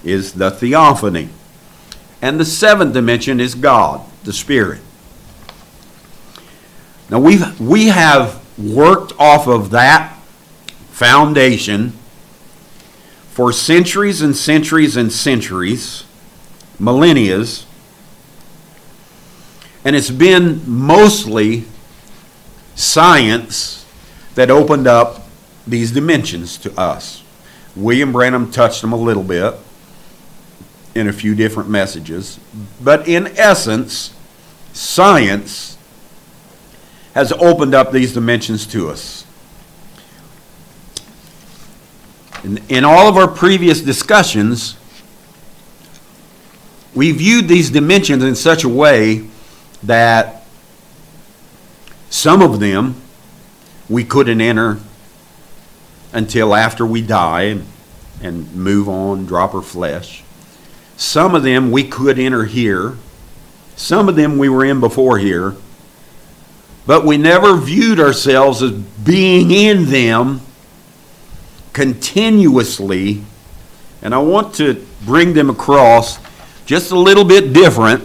is the theophany. And the seventh dimension is God, the Spirit. Now we have worked off of that foundation for centuries and centuries and centuries, millennia, and it's been mostly science that opened up these dimensions to us. William Branham touched them a little bit in a few different messages, but in essence, science has opened up these dimensions to us. In all of our previous discussions, we viewed these dimensions in such a way that some of them we couldn't enter until after we die and move on, drop our flesh. Some of them we could enter here. Some of them we were in before here. But we never viewed ourselves as being in them continuously, and I want to bring them across just a little bit different.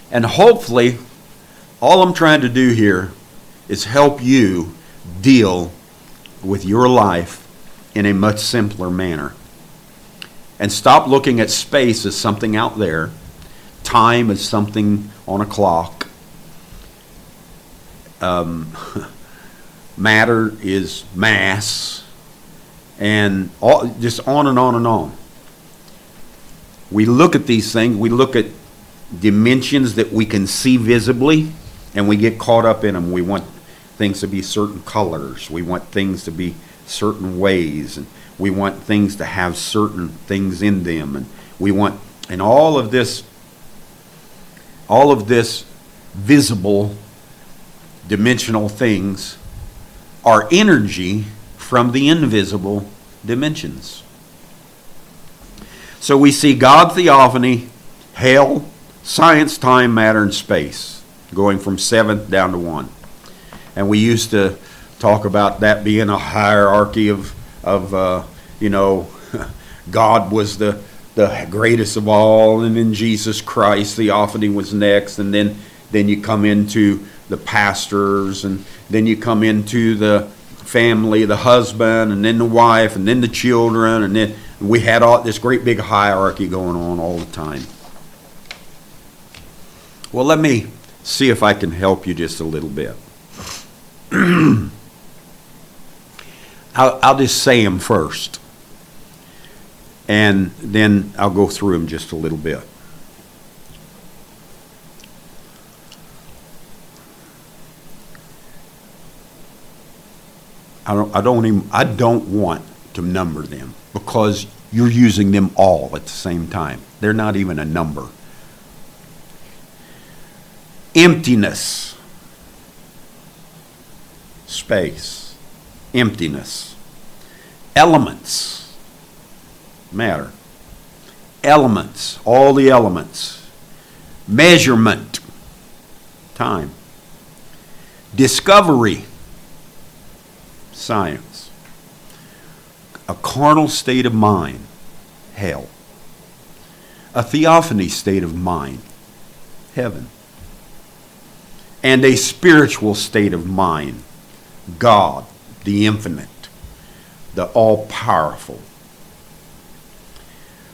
And hopefully, all I'm trying to do here is help you deal with your life in a much simpler manner. And stop looking at space as something out there, time as something on a clock. Matter is mass, and just on and on and on. We look at these things, we look at dimensions that we can see visibly, and we get caught up in them. We want things to be certain colors. We want things to be certain ways, and we want things to have certain things in them, and we want, and all of this visible dimensional things are energy from the invisible dimensions. So we see God, theophany, hell, science, time, matter, and space, going from 7 down to 1. And we used to talk about that being a hierarchy of God was the greatest of all, and then Jesus Christ, theophany was next, and then you come into the pastors, and then you come into the family, the husband, and then the wife, and then the children, and then we had all this great big hierarchy going on all the time. Well, let me see if I can help you just a little bit. I'll just say them first, and then I'll go through them just a little bit. I don't want to number them, because you're using them all at the same time. They're not even a number. Emptiness. Space. Emptiness. Elements. Matter. Elements. All the elements. Measurement. Time. Discovery. Science. A carnal state of mind. Hell. A theophany state of mind. Heaven. And a spiritual state of mind. God, the infinite, the all-powerful.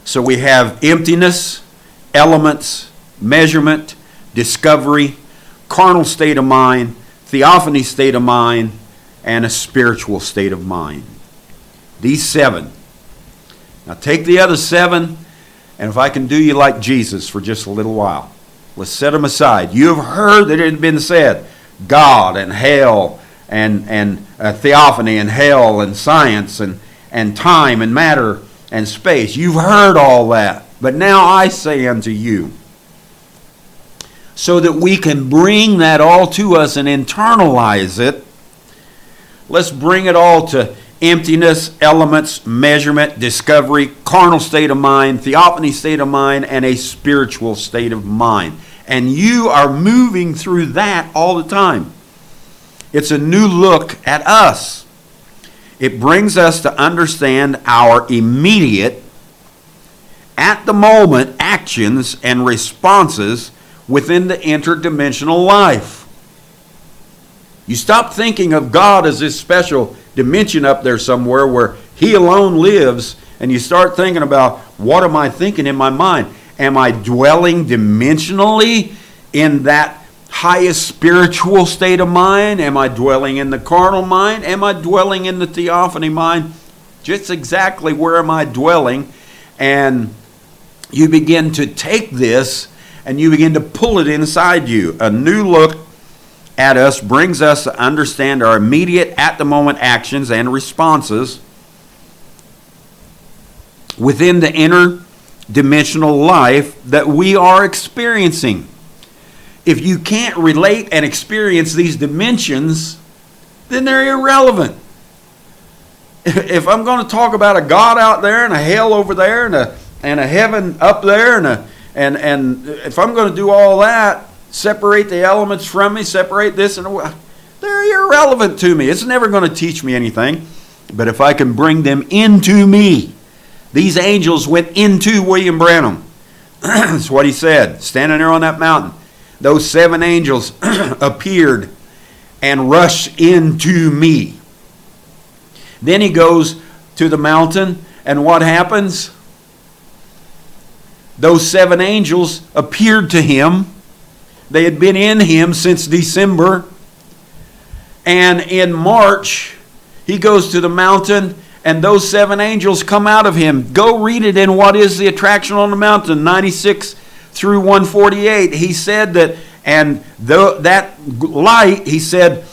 So we have emptiness, elements, measurement, discovery, carnal state of mind, theophany state of mind, and a spiritual state of mind. These 7. Now take the other 7, and if I can do you like Jesus for just a little while, let's set them aside. You have heard that it had been said, God and hell and theophany and hell and science and time and matter and space. You've heard all that. But now I say unto you, so that we can bring that all to us and internalize it, let's bring it all to emptiness, elements, measurement, discovery, carnal state of mind, theophany state of mind, and a spiritual state of mind. And you are moving through that all the time. It's a new look at us. It brings us to understand our immediate, at the moment, actions and responses within the interdimensional life. You stop thinking of God as this special dimension up there somewhere where He alone lives, and you start thinking about, what am I thinking in my mind? Am I dwelling dimensionally in that highest spiritual state of mind? Am I dwelling in the carnal mind? Am I dwelling in the theophany mind? Just exactly where am I dwelling? And you begin to take this and you begin to pull it inside you. A new look at us brings us to understand our immediate, at the moment actions and responses within the interdimensional life that we are experiencing. If you can't relate and experience these dimensions, then they're irrelevant. If I'm going to talk about a God out there and a hell over there and a heaven up there and if I'm going to do all that, separate the elements from me, separate this and they're irrelevant to me. It's never going to teach me anything. But if I can bring them into me, these angels went into William Branham. That's what he said, standing there on that mountain. Those 7 angels appeared and rushed into me. Then he goes to the mountain, and what happens? Those 7 angels appeared to him. They had been in him since December. And in March, he goes to the mountain, and those 7 angels come out of him. Go read it in What is the Attraction on the Mountain, 96 through 148. He said that, and that light, he said,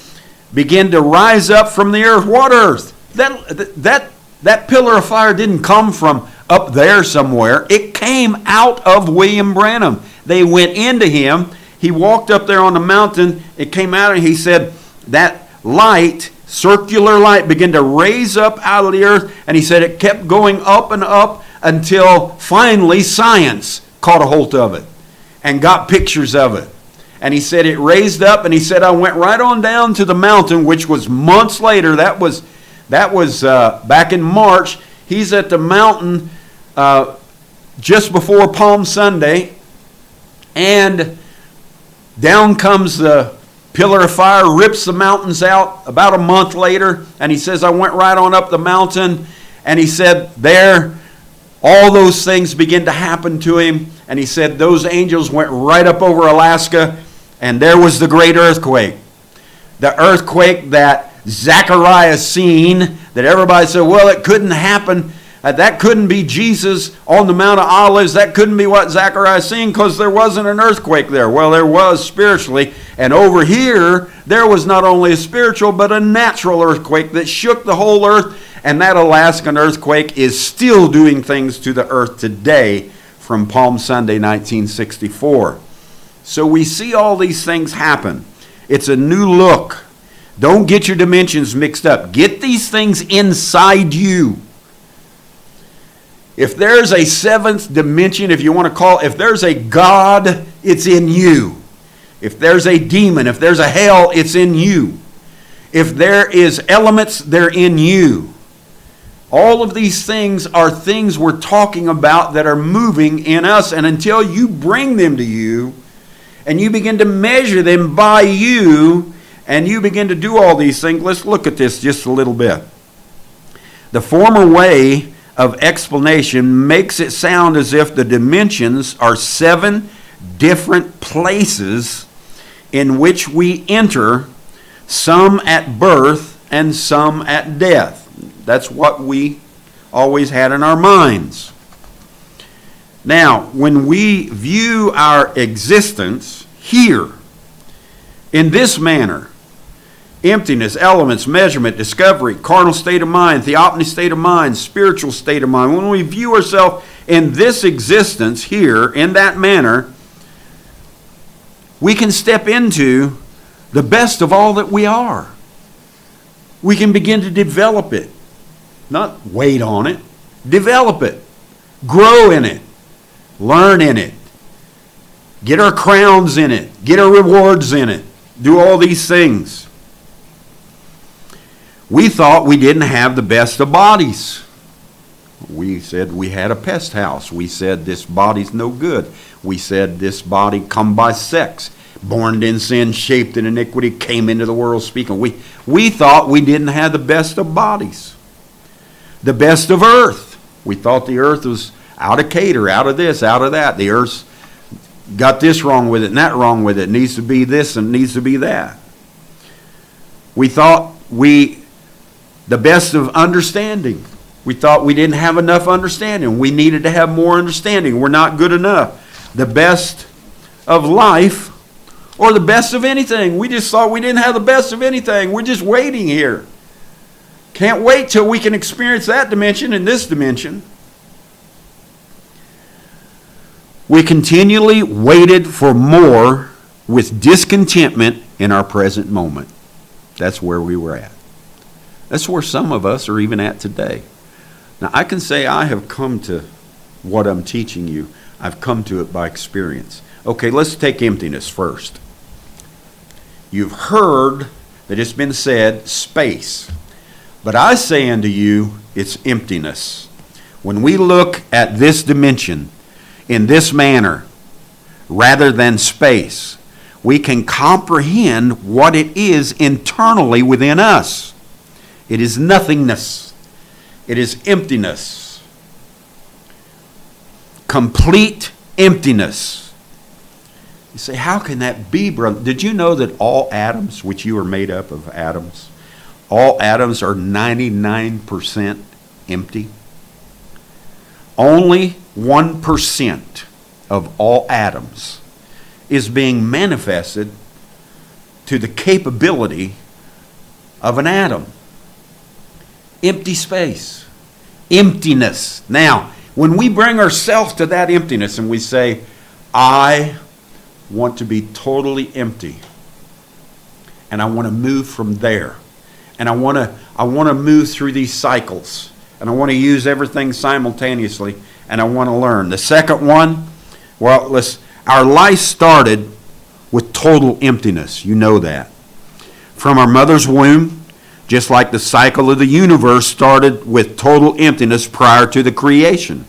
began to rise up from the earth. What earth? That pillar of fire didn't come from up there somewhere. It came out of William Branham. They went into him. He walked up there on the mountain. It came out, and he said that light, circular light, began to raise up out of the earth. And he said it kept going up and up until finally science caught a hold of it and got pictures of it. And he said it raised up, and he said I went right on down to the mountain, which was months later. That was back in March. He's at the mountain just before Palm Sunday, and down comes the pillar of fire, rips the mountains out about a month later, and he says I went right on up the mountain, and he said there all those things began to happen to him, and he said those angels went right up over Alaska, and there was the great earthquake. The earthquake that Zechariah seen, that everybody said, well, it couldn't happen. That couldn't be Jesus on the Mount of Olives. That couldn't be what Zechariah seen, because there wasn't an earthquake there. Well, there was spiritually. And over here, there was not only a spiritual, but a natural earthquake that shook the whole earth. And that Alaskan earthquake is still doing things to the earth today from Palm Sunday, 1964. So we see all these things happen. It's a new look. Don't get your dimensions mixed up. Get these things inside you. If there's a 7th dimension, if you want to call it, if there's a God, it's in you. If there's a demon, if there's a hell, it's in you. If there is elements, they're in you. All of these things are things we're talking about that are moving in us. And until you bring them to you, and you begin to measure them by you, and you begin to do all these things, let's look at this just a little bit. The former way of explanation makes it sound as if the dimensions are 7 different places in which we enter, some at birth and some at death. That's what we always had in our minds. Now, when we view our existence here in this manner, emptiness, elements, measurement, discovery, carnal state of mind, theophany state of mind, spiritual state of mind. When we view ourselves in this existence here, in that manner, we can step into the best of all that we are. We can begin to develop it. Not wait on it. Develop it. Grow in it. Learn in it. Get our crowns in it. Get our rewards in it. Do all these things. We thought we didn't have the best of bodies. We said we had a pest house. We said this body's no good. We said this body come by sex. Born in sin, shaped in iniquity, came into the world speaking. We thought we didn't have the best of bodies. The best of earth. We thought the earth was out of cater, out of this, out of that. The earth's got this wrong with it and that wrong with it. It needs to be this and it needs to be that. We thought the best of understanding. We thought we didn't have enough understanding. We needed to have more understanding. We're not good enough. The best of life or the best of anything. We just thought we didn't have the best of anything. We're just waiting here. Can't wait till we can experience that dimension and this dimension. We continually waited for more with discontentment in our present moment. That's where we were at. That's where some of us are even at today. Now, I can say I have come to what I'm teaching you. I've come to it by experience. Okay, let's take emptiness first. You've heard that it's been said, space. But I say unto you, it's emptiness. When we look at this dimension in this manner, rather than space, we can comprehend what it is internally within us. It is nothingness. It is emptiness. Complete emptiness. You say, how can that be, brother? Did you know that all atoms, which you are made up of atoms, all atoms are 99% empty? Only 1% of all atoms is being manifested to the capability of an atom. Empty space. Emptiness. Now, when we bring ourselves to that emptiness and we say, I want to be totally empty, and I want to move from there, and I want to move through these cycles, and I want to use everything simultaneously, and I want to learn. The second one, well, our life started with total emptiness. You know that. From our mother's womb, just like the cycle of the universe started with total emptiness prior to the creation.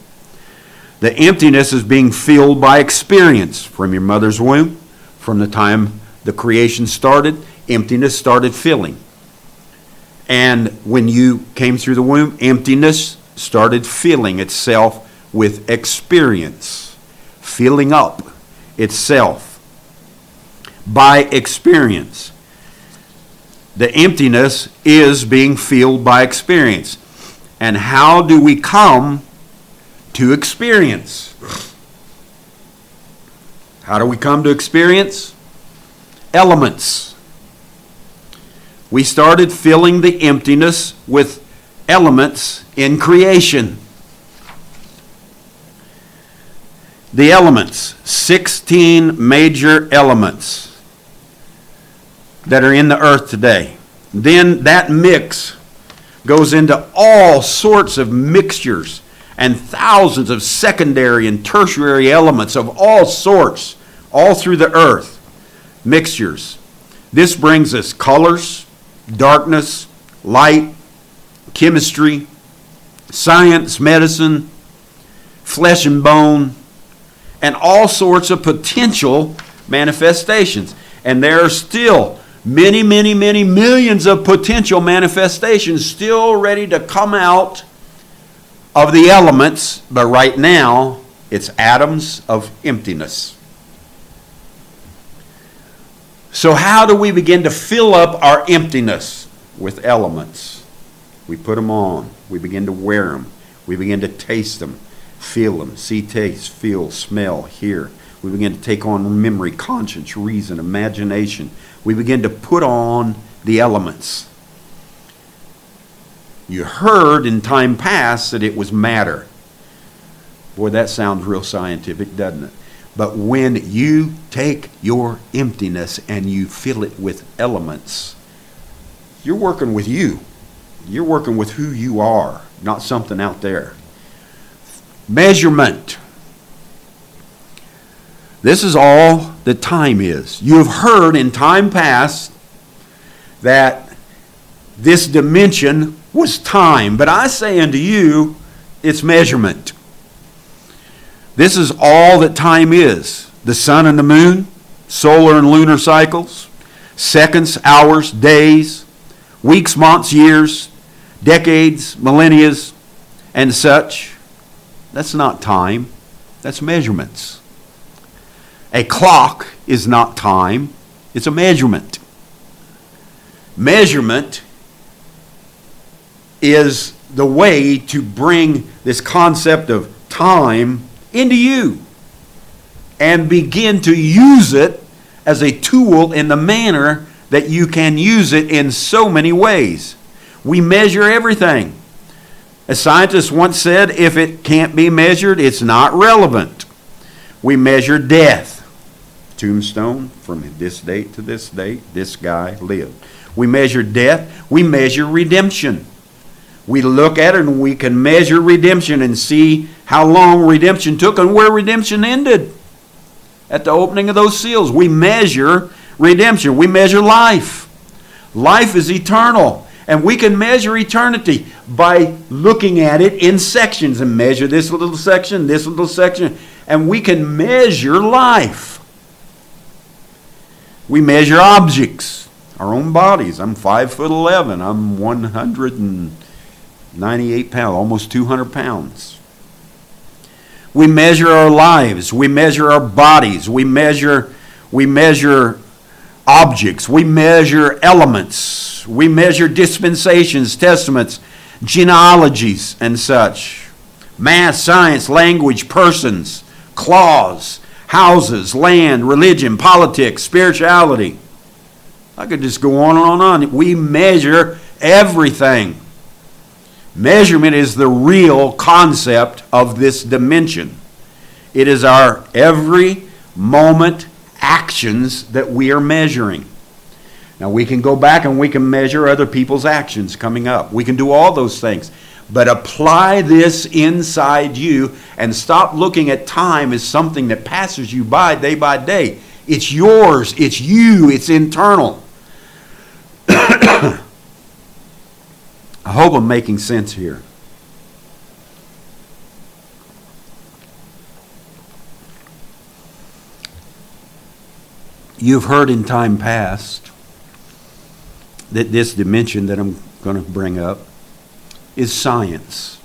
The emptiness is being filled by experience from your mother's womb. From the time the creation started, emptiness started filling. And when you came through the womb, emptiness started filling itself with experience, filling up itself by experience. The emptiness is being filled by experience. And how do we come to experience? How do we come to experience? Elements. We started filling the emptiness with elements in creation. The elements, 16 major elements that are in the earth today. Then that mix goes into all sorts of mixtures and thousands of secondary and tertiary elements of all sorts, all through the earth. Mixtures. This brings us colors, darkness, light, chemistry, science, medicine, flesh and bone, and all sorts of potential manifestations. And there are still many, many, many millions of potential manifestations still ready to come out of the elements, but right now it's atoms of emptiness. So how do we begin to fill up our emptiness with elements? We put them on. We begin to wear them. We begin to taste them, feel them, see, taste, feel, smell, hear. We begin to take on memory, conscience, reason, imagination. We begin to put on the elements. You heard in time past that it was matter. Boy, that sounds real scientific, doesn't it? But when you take your emptiness and you fill it with elements, you're working with you. You're working with who you are, not something out there. Measurement. This is all that time is. You have heard in time past that this dimension was time, but I say unto you, it's measurement. This is all that time is. The sun and the moon, solar and lunar cycles, seconds, hours, days, weeks, months, years, decades, millennia, and such. That's not time. That's measurements. A clock is not time. It's a measurement. Measurement is the way to bring this concept of time into you and begin to use it as a tool in the manner that you can use it in so many ways. We measure everything. A scientist once said, if it can't be measured, it's not relevant. We measure death. Tombstone, from this date to this date, this guy lived. We measure death. We measure redemption. We look at it and we can measure redemption and see how long redemption took and where redemption ended. At the opening of those seals, we measure redemption. We measure life. Life is eternal. And we can measure eternity by looking at it in sections and measure this little section, and we can measure life. We measure objects, our own bodies. I'm 5'11". I'm 198 pounds, almost 200 pounds. We measure our lives. We measure our bodies. We measure objects. We measure elements. We measure dispensations, testaments, genealogies, and such. Math, science, language, persons, claws, houses, land, religion, politics, spirituality. I could just go on and on and on. We measure everything. Measurement is the real concept of this dimension. It is our every moment actions that we are measuring. Now we can go back and we can measure other people's actions coming up. We can do all those things. But apply this inside you and stop looking at time as something that passes you by day. It's yours, it's you, it's internal. I hope I'm making sense here. You've heard in time past that this dimension that I'm going to bring up is science.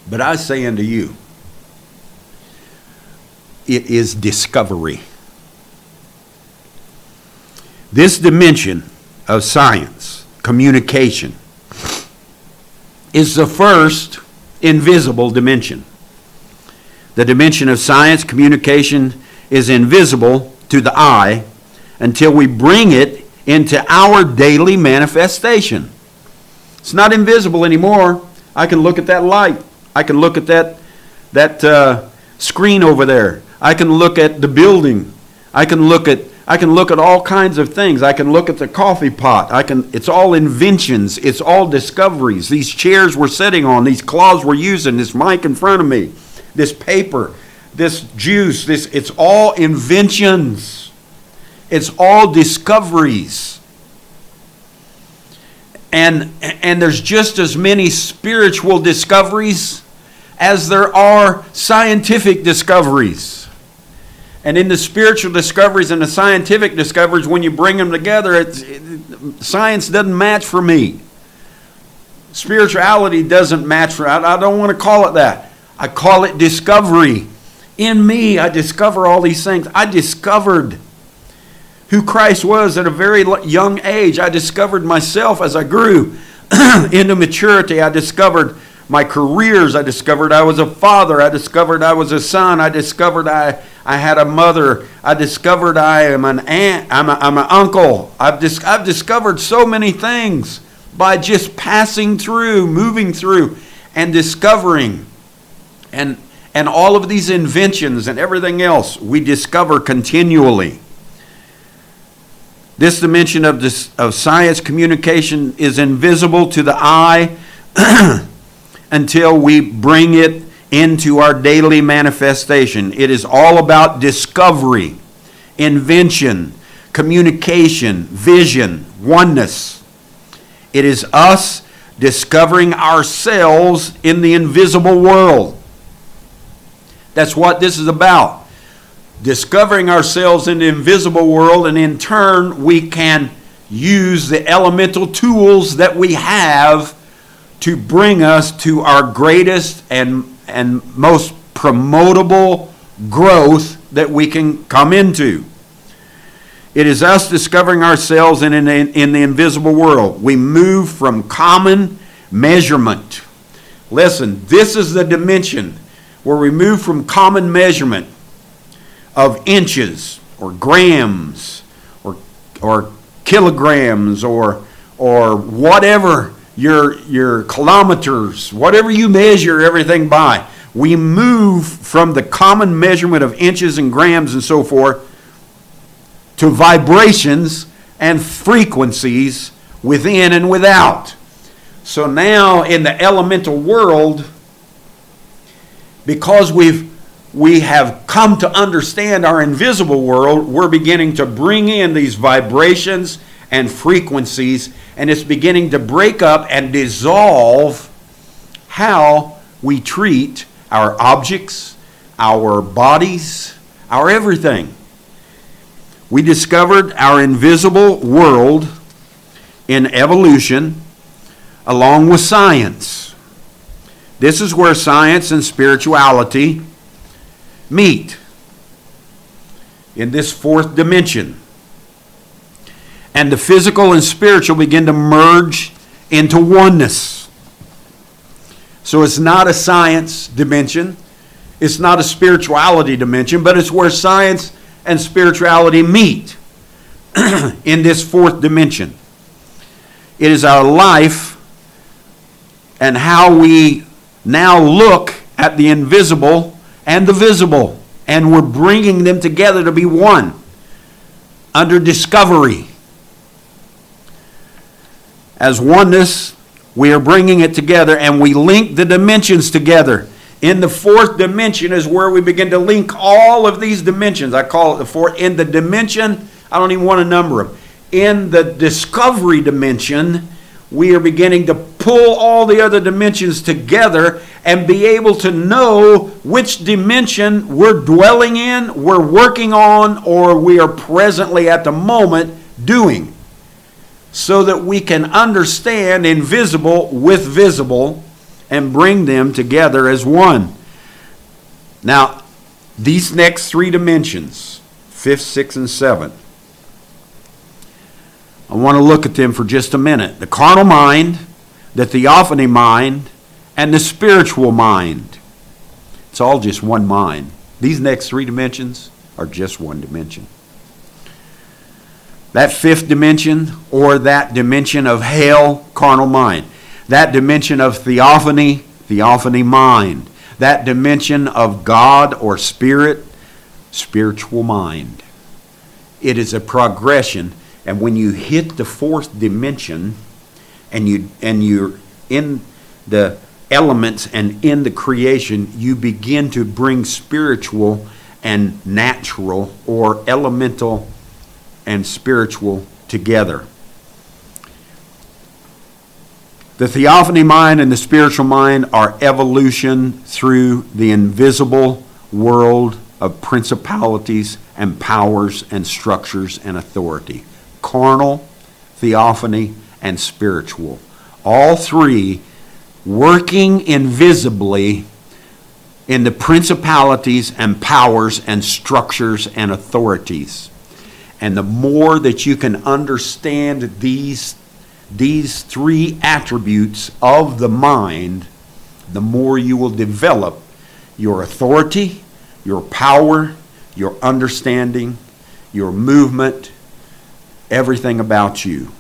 But I say unto you, it is discovery. This dimension of science, communication, is the first invisible dimension. The dimension of science, communication, is invisible to the eye until we bring it into our daily manifestation. It's not invisible anymore. I can look at that light. I can look at that screen over there. I can look at the building. I can look at all kinds of things. I can look at the coffee pot. It's all inventions. It's all discoveries. These chairs we're sitting on, these cloths we're using, this mic in front of me, this paper, this juice, it's all inventions. It's all discoveries. And there's just as many spiritual discoveries as there are scientific discoveries. And in the spiritual discoveries and the scientific discoveries, when you bring them together, science doesn't match for me. Spirituality doesn't match for, I don't want to call it that. I call it discovery. In me, I discover all these things. I discovered who Christ was at a very young age. I discovered myself as I grew into maturity. I discovered my careers. I discovered I was a father. I discovered I was a son. I discovered I had a mother. I discovered I am an aunt. I'm an uncle. I've discovered so many things by just passing through, moving through, and discovering. And all of these inventions and everything else we discover continually. This dimension of science communication is invisible to the eye until we bring it into our daily manifestation. It is all about discovery, invention, communication, vision, oneness. It is us discovering ourselves in the invisible world. That's what this is about. Discovering ourselves in the invisible world, and in turn we can use the elemental tools that we have to bring us to our greatest and most promotable growth that we can come into. It is us discovering ourselves in the invisible world. We move from common measurement. Listen, this is the dimension where we move from common measurement of inches or grams or kilograms or whatever your kilometers, whatever you measure everything by. We move from the common measurement of inches and grams and so forth to vibrations and frequencies within and without. So now in the elemental world, because we have come to understand our invisible world, we're beginning to bring in these vibrations and frequencies, and it's beginning to break up and dissolve how we treat our objects, our bodies, our everything. We discovered our invisible world in evolution along with science. This is where science and spirituality meet in this fourth dimension. And the physical and spiritual begin to merge into oneness. So it's not a science dimension, it's not a spirituality dimension, but it's where science and spirituality meet in this fourth dimension. It is our life and how we now look at the invisible and the visible, and we're bringing them together to be one under discovery. As oneness, we are bringing it together, and we link the dimensions together. In the fourth dimension is where we begin to link all of these dimensions. I call it the fourth. In the dimension, I don't even want to number them. In the discovery dimension, we are beginning to pull all the other dimensions together and be able to know which dimension we're dwelling in, we're working on, or we are presently at the moment doing, so that we can understand invisible with visible and bring them together as one. Now, these next three dimensions, 5th, 6th, and 7th, I want to look at them for just a minute. The carnal mind, the theophany mind, and the spiritual mind. It's all just one mind. These next three dimensions are just one dimension. That fifth dimension, or that dimension of hell, carnal mind. That dimension of theophany mind. That dimension of God or spirit, spiritual mind. It is a progression, and when you hit the fourth dimension, and you're in the elements and in the creation, you begin to bring spiritual and natural, or elemental and spiritual together. The theophany mind and the spiritual mind are evolution through the invisible world of principalities and powers and structures and authority. Carnal, theophany, and spiritual. All three working invisibly in the principalities and powers and structures and authorities. And the more that you can understand these three attributes of the mind, the more you will develop your authority, your power, your understanding, your movement, everything about you.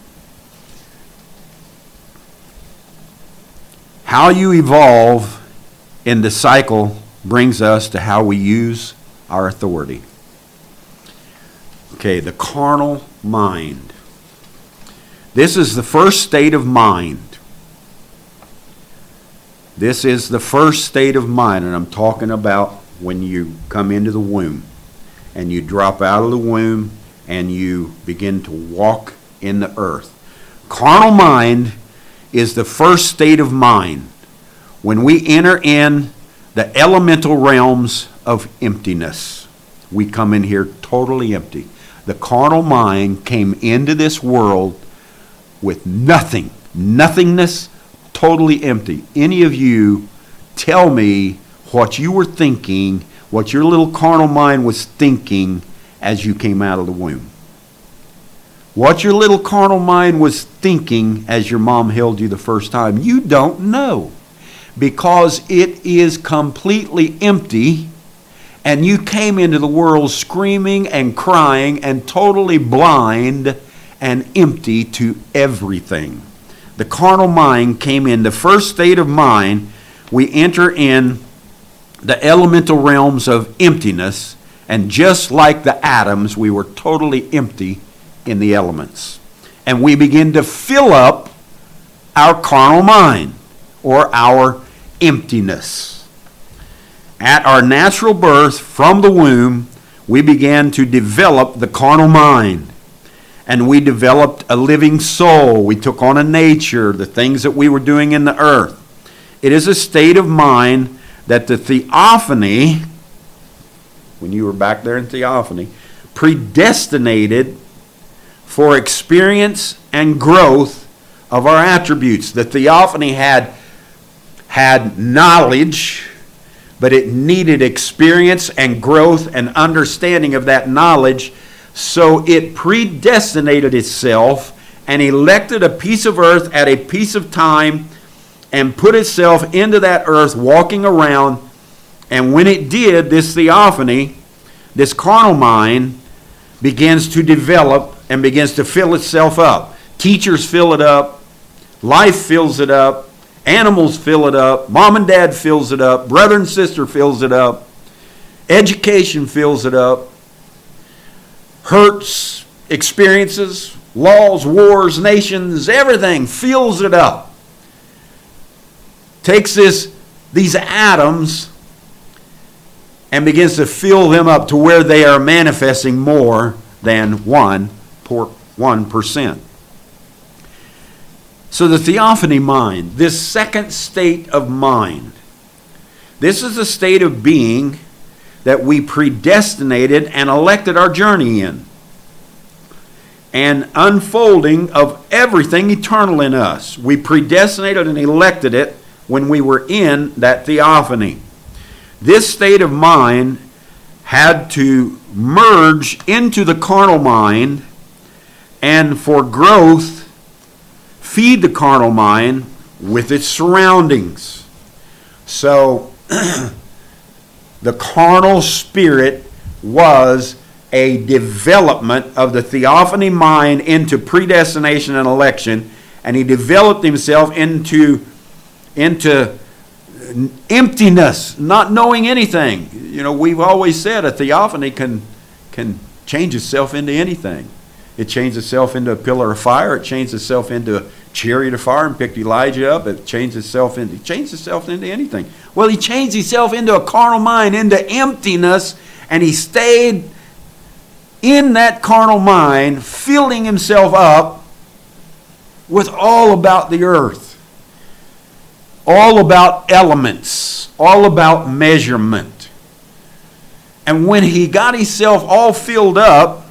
How you evolve in the cycle brings us to how we use our authority. Okay, the carnal mind. This is the first state of mind. This is the first state of mind, and I'm talking about when you come into the womb and you drop out of the womb and you begin to walk in the earth. Carnal mind is the first state of mind when we enter in the elemental realms of emptiness. We come in here totally empty. The carnal mind came into this world with nothing, nothingness, totally empty. Any of you tell me what you were thinking, what your little carnal mind was thinking as you came out of the womb. What your little carnal mind was thinking as your mom held you the first time, you don't know, because it is completely empty, and you came into the world screaming and crying and totally blind and empty to everything. The carnal mind came in. The first state of mind, we enter in the elemental realms of emptiness, and just like the atoms, we were totally empty in the elements. And we begin to fill up our carnal mind, or our emptiness. At our natural birth from the womb, we began to develop the carnal mind. and we developed a living soul. We took on a nature, the things that we were doing in the earth. It is a state of mind that the theophany, when you were back there in theophany, predestinated for experience and growth of our attributes. The theophany had knowledge, but it needed experience and growth and understanding of that knowledge. So it predestinated itself and elected a piece of earth at a piece of time and put itself into that earth walking around. And when it did, this theophany, this carnal mind, begins to develop and begins to fill itself up. Teachers fill it up. Life fills it up. Animals fill it up. Mom and dad fills it up. Brother and sister fills it up. Education fills it up. Hurts, experiences, laws, wars, nations, everything fills it up. Takes these atoms and begins to fill them up to where they are manifesting more than 1%. So the theophany mind, this second state of mind, this is a state of being that we predestinated and elected our journey in. An unfolding of everything eternal in us. We predestinated and elected it when we were in that theophany. This state of mind had to merge into the carnal mind and for growth feed the carnal mind with its surroundings. So the carnal spirit was a development of the theophany mind into predestination and election, and he developed himself into emptiness, not knowing anything. You know, we've always said a theophany can change itself into anything. It changed itself into a pillar of fire. It changed itself into a chariot of fire and picked Elijah up. It changed itself into anything. Well, he changed himself into a carnal mind, into emptiness, and he stayed in that carnal mind, filling himself up with all about the earth, all about elements, all about measurement. And when he got himself all filled up,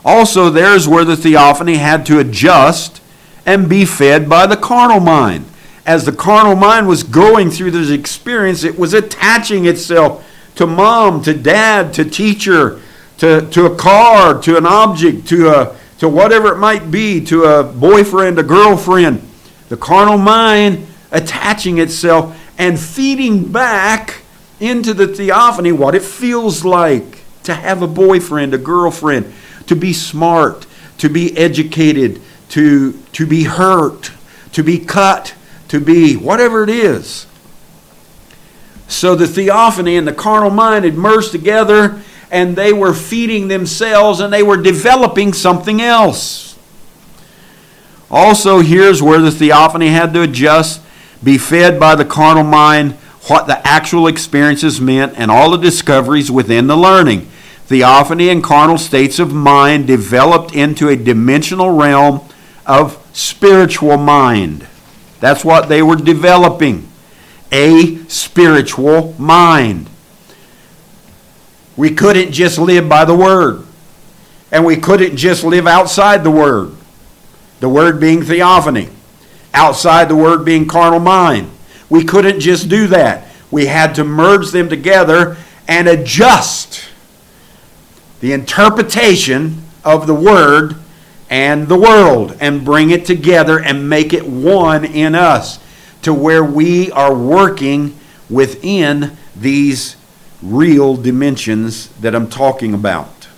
also there's where the theophany had to adjust and be fed by the carnal mind. As the carnal mind was going through this experience, it was attaching itself to mom, to dad, to teacher, to a car, to an object, to whatever it might be, to a boyfriend, a girlfriend. The carnal mind attaching itself and feeding back into the theophany what it feels like to have a boyfriend, a girlfriend, to be smart, to be educated, to be hurt, to be cut, to be whatever it is. So the theophany and the carnal mind had merged together, and they were feeding themselves, and they were developing something else. Also, here's where the theophany had to adjust, be fed by the carnal mind, what the actual experiences meant, and all the discoveries within the learning. Theophany and carnal states of mind developed into a dimensional realm of spiritual mind. That's what they were developing, a spiritual mind. We couldn't just live by the Word. And we couldn't just live outside the Word. The Word being theophany. Outside the Word being carnal mind. We couldn't just do that. We had to merge them together and adjust the interpretation of the Word and the world and bring it together and make it one in us to where we are working within these real dimensions that I'm talking about.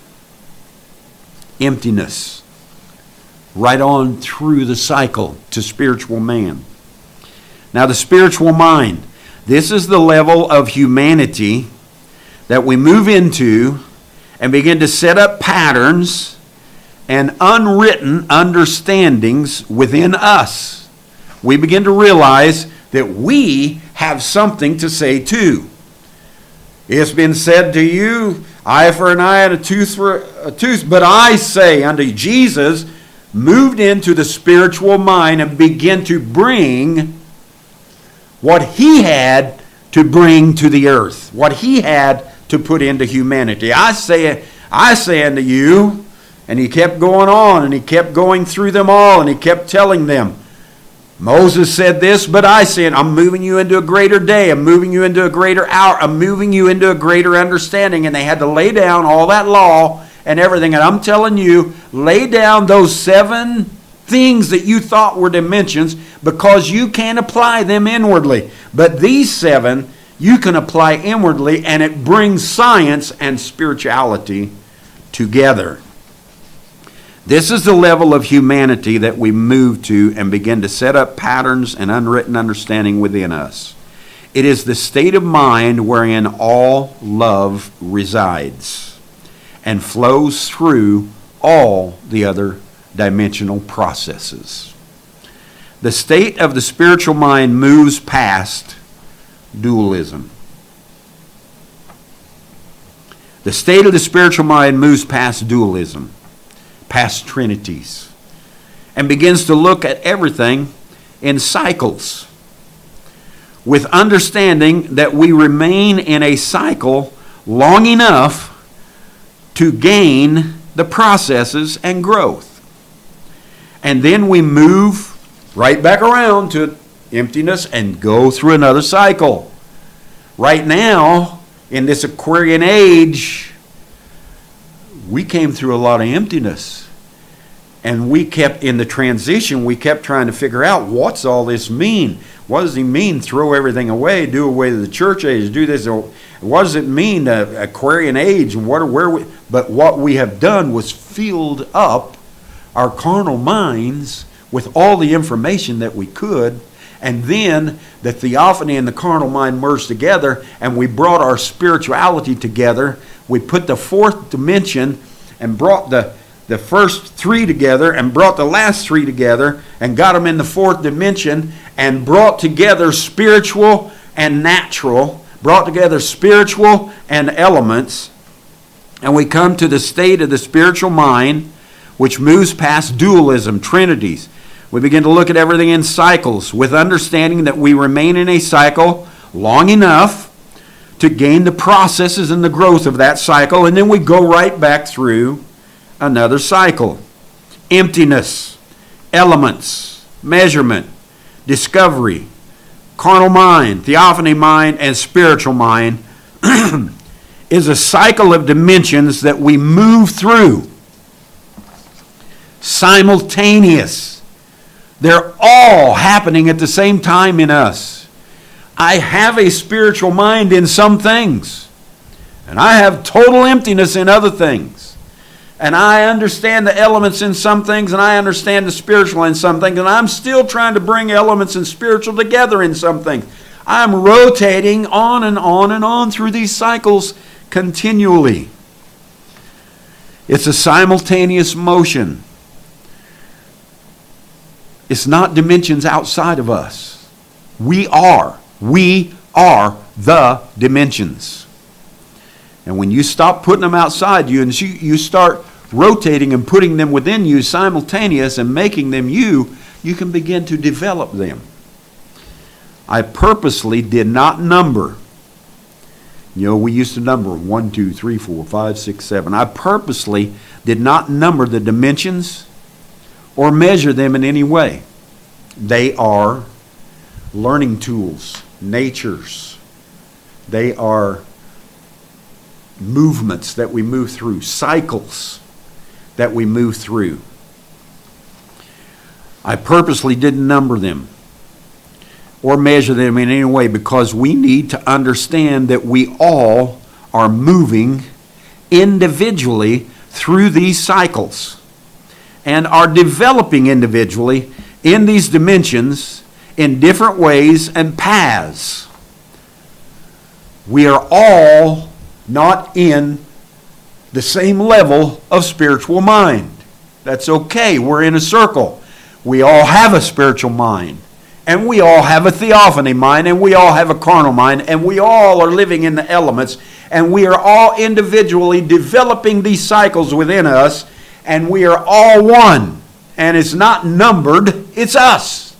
Emptiness. Right on through the cycle to spiritual man. Now the spiritual mind. This is the level of humanity that we move into and begin to set up patterns and unwritten understandings within us. We begin to realize that we have something to say too. It's been said to you, eye for an eye and a tooth for a tooth. But I say unto you, Jesus moved into the spiritual mind and began to bring what he had to bring to the earth, what he had to put into humanity. I say unto you, and he kept going on, and he kept going through them all, and he kept telling them, Moses said this, but I said, I'm moving you into a greater day. I'm moving you into a greater hour. I'm moving you into a greater understanding. And they had to lay down all that law and everything. And I'm telling you, lay down those 7 things that you thought were dimensions, because you can't apply them inwardly. But these 7 you can apply inwardly, and it brings science and spirituality together. This is the level of humanity that we move to and begin to set up patterns and unwritten understanding within us. It is the state of mind wherein all love resides and flows through all the other dimensional processes. The state of the spiritual mind moves past dualism. The state of the spiritual mind moves past dualism, past trinities, and begins to look at everything in cycles, with understanding that we remain in a cycle long enough to gain the processes and growth. And then we move right back around to emptiness and go through another cycle. Right now, in this Aquarian age, we came through a lot of emptiness. And we kept, in the transition, we kept trying to figure out, what's all this mean? What does he mean, throw everything away, do away with the church age, do this? What does it mean, Aquarian age? But what we have done was filled up our carnal minds with all the information that we could. And then the theophany and the carnal mind merged together, and we brought our spirituality together. We put the 4th dimension and brought the first 3 together and brought the last 3 together and got them in the 4th dimension and brought together spiritual and natural, brought together spiritual and elements. And we come to the state of the spiritual mind, which moves past dualism, trinities. We begin to look at everything in cycles, with understanding that we remain in a cycle long enough to gain the processes and the growth of that cycle, and then we go right back through another cycle. Emptiness, elements, measurement, discovery, carnal mind, theophany mind, and spiritual mind is a cycle of dimensions that we move through. Simultaneous. They're all happening at the same time in us. I have a spiritual mind in some things, and I have total emptiness in other things. And I understand the elements in some things, and I understand the spiritual in some things, and I'm still trying to bring elements and spiritual together in some things. I'm rotating on and on and on through these cycles continually. It's a simultaneous motion. It's not dimensions outside of us. We are the dimensions. And when you stop putting them outside you and you start rotating and putting them within you simultaneous and making them you, you can begin to develop them. I purposely did not number. You know, we used to number 1, 2, 3, 4, 5, 6, 7. I purposely did not number the dimensions or measure them in any way. They are learning tools, natures. They are movements that we move through, cycles that we move through. I purposely didn't number them or measure them in any way because we need to understand that we all are moving individually through these cycles and are developing individually in these dimensions in different ways and paths. We are all not in the same level of spiritual mind. That's okay. We're in a circle. We all have a spiritual mind, and we all have a theophany mind, and we all have a carnal mind, and we all are living in the elements, And we are all individually developing these cycles within us, and we are all one. And it's not numbered, it's us.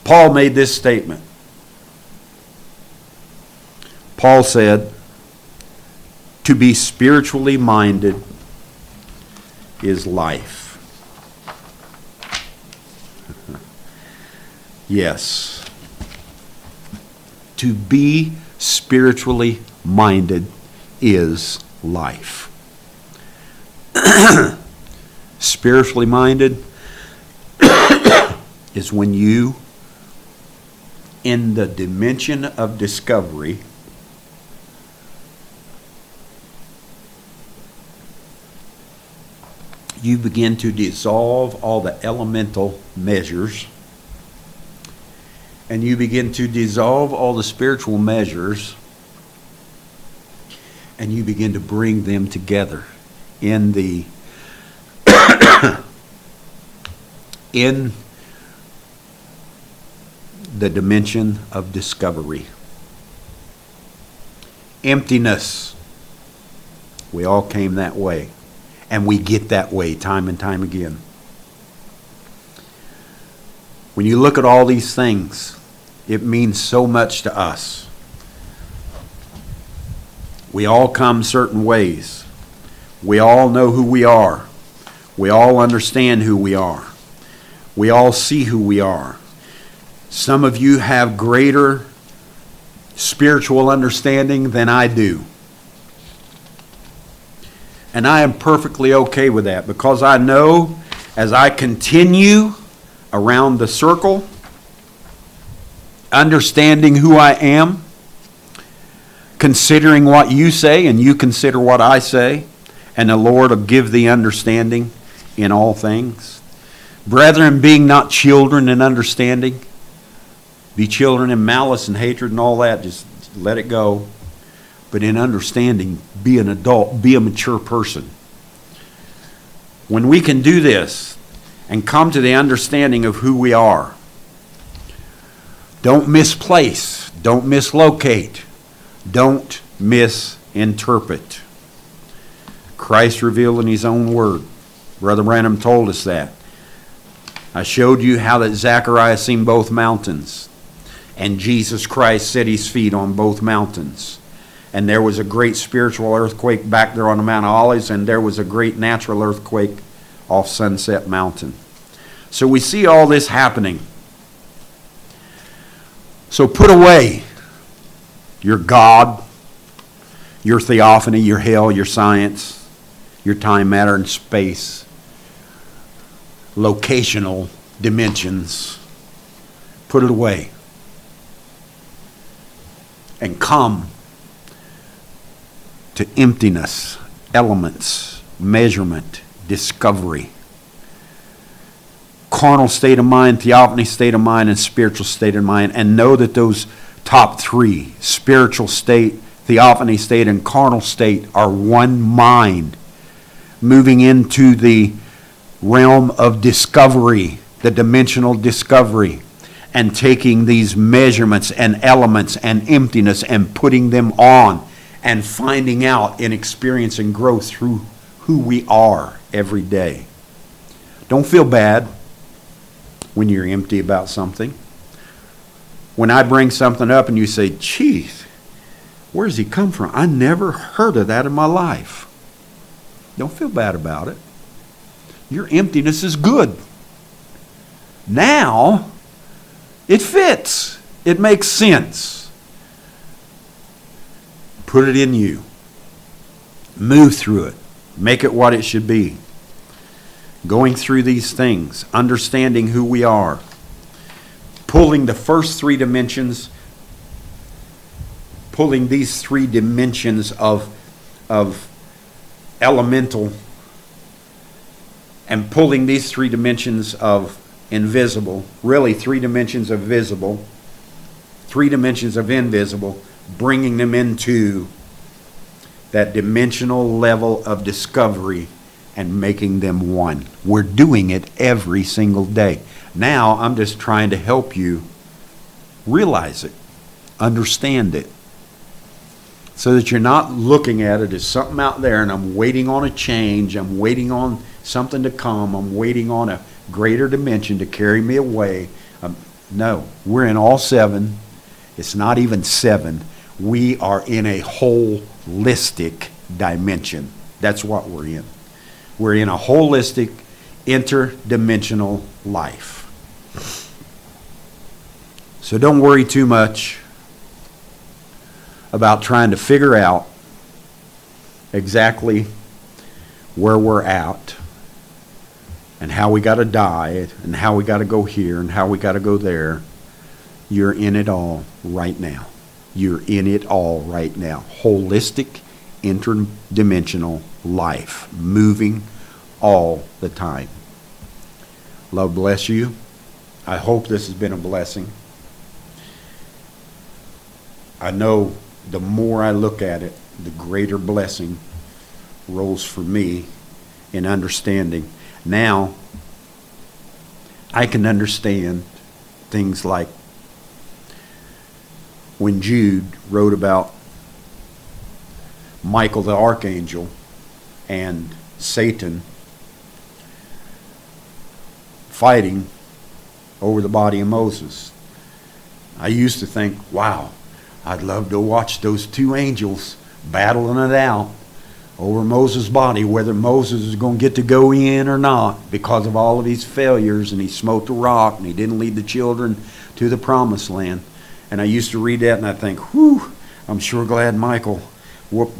Paul made this statement. Paul said, to be spiritually minded is life. Yes. To be spiritually minded is life. Spiritually minded is when you, in the dimension of discovery, you begin to dissolve all the elemental measures, and you begin to dissolve all the spiritual measures, and you begin to bring them together in the in the dimension of discovery. Emptiness. We all came that way, and we get that way time and time again. When you look at all these things, it means so much to us. We all come certain ways. We all know who we are. We all understand who we are. We all see who we are. Some of you have greater spiritual understanding than I do. And I am perfectly okay with that, because I know as I continue around the circle, understanding who I am, considering what you say and you consider what I say, and the Lord will give thee understanding in all things. Brethren, being not children in understanding, be children in malice and hatred and all that, just let it go. But in understanding, be an adult, be a mature person. When we can do this and come to the understanding of who we are, don't misplace, don't mislocate, don't misinterpret. Christ revealed in his own word. Brother Branham told us that. I showed you how that Zacharias seen both mountains, and Jesus Christ set his feet on both mountains. And there was a great spiritual earthquake back there on the Mount of Olives, and there was a great natural earthquake off Sunset Mountain. So we see all this happening. So put away your God, your theophany, your hell, your science, your time, matter, and space, locational dimensions. Put it away. And come to emptiness, elements, measurement, discovery, carnal state of mind, theophany state of mind, and spiritual state of mind, and know that those top three, spiritual state, theophany state, and carnal state, are one mind moving into the realm of discovery, the dimensional discovery, and taking these measurements and elements and emptiness and putting them on and finding out and experiencing growth through who we are every day. Don't feel bad when you're empty about something. When I bring something up and you say, geez, where does he come from? I never heard of that in my life. Don't feel bad about it. Your emptiness is good. Now, it fits. It makes sense. Put it in you. Move through it. Make it what it should be. Going through these things, understanding who we are, pulling the first three dimensions, pulling these three dimensions of elemental, and pulling these three dimensions of invisible, really 3 dimensions of visible, 3 dimensions of invisible, bringing them into that dimensional level of discovery and making them one. We're doing it every single day. Now I'm just trying to help you realize it. Understand it. So that you're not looking at it as something out there and I'm waiting on a change, I'm waiting on something to come, I'm waiting on a greater dimension to carry me away. No, we're in all seven. It's not even seven. We are in a holistic dimension. That's what we're in. We're in a holistic, interdimensional life. So don't worry too much about trying to figure out exactly where we're at and how we got to die and how we got to go here and how we got to go there. You're in it all right now. You're in it all right now. Holistic, interdimensional life, moving all the time. Love bless you. I hope this has been a blessing. I know the more I look at it, the greater blessing rolls for me in understanding. Now, I can understand things like when Jude wrote about Michael the archangel and Satan fighting over the body of Moses. I used to think, wow, I'd love to watch those two angels battling it out over Moses' body, whether Moses is going to get to go in or not because of all of his failures, and he smote the rock and he didn't lead the children to the promised land. And I used to read that and I think, whew, I'm sure glad Michael whooped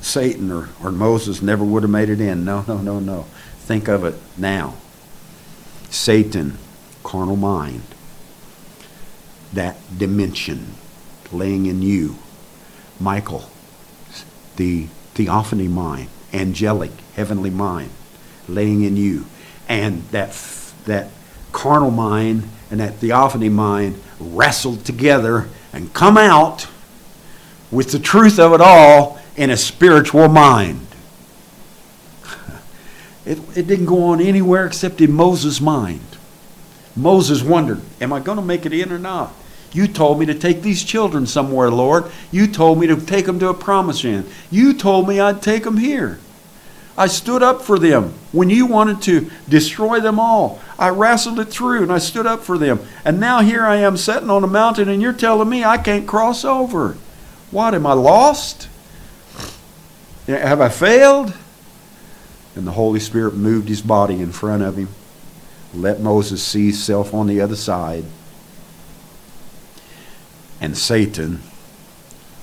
Satan or Moses never would have made it in. No. Think of it now. Satan, carnal mind, that dimension laying in you. Michael, the theophany mind, angelic, heavenly mind laying in you. And that carnal mind and that theophany mind wrestled together and come out with the truth of it all in a spiritual mind. It didn't go on anywhere except in Moses' mind. Moses wondered, am I going to make it in or not? You told me to take these children somewhere, Lord. You told me to take them to a promised land. You told me I'd take them here. I stood up for them when you wanted to destroy them all. I wrestled it through and I stood up for them. And now here I am sitting on a mountain and you're telling me I can't cross over. What, am I lost? Have I failed? And the Holy Spirit moved his body in front of him. Let Moses see himself on the other side. And Satan,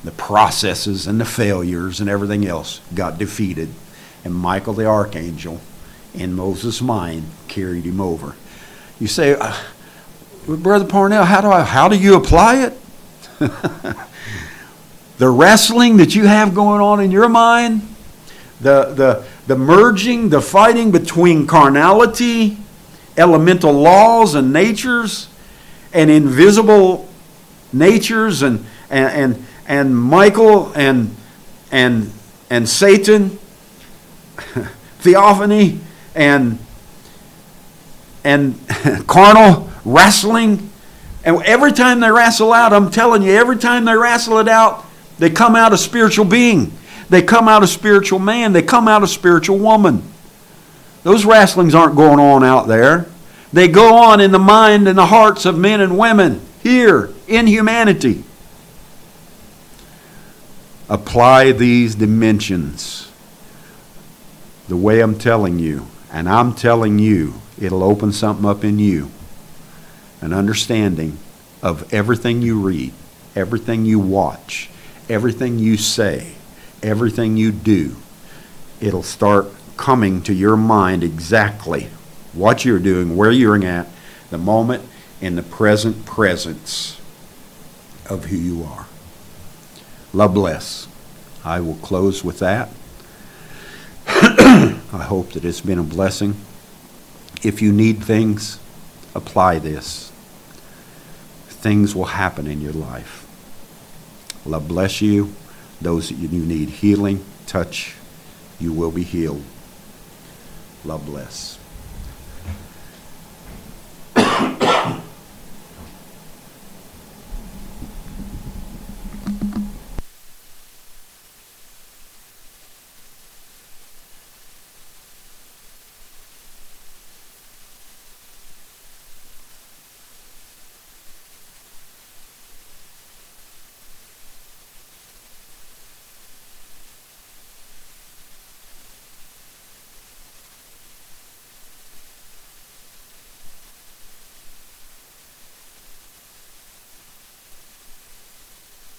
the processes and the failures and everything else got defeated. And Michael the archangel, in Moses' mind, carried him over. You say, Brother Parnell, how do you apply it? The wrestling that you have going on in your mind, the merging, the fighting between carnality, elemental laws and natures, and invisible natures, and Michael and Satan, theophany and carnal wrestling. And every time they wrestle out, I'm telling you, every time they wrestle it out, they come out a spiritual being. They come out a spiritual man. They come out a spiritual woman. Those wrestlings aren't going on out there. They go on in the mind and the hearts of men and women here in humanity. Apply these dimensions the way I'm telling you. And I'm telling you, it'll open something up in you. An understanding of everything you read, everything you watch, everything you say, everything you do. It'll start coming to your mind exactly what you're doing, where you're at, the moment, in the present presence of who you are. Love bless. I will close with that. I hope that it's been a blessing. If you need things, apply this. Things will happen in your life. Love bless you. Those that you need healing, touch, you will be healed. Love bless.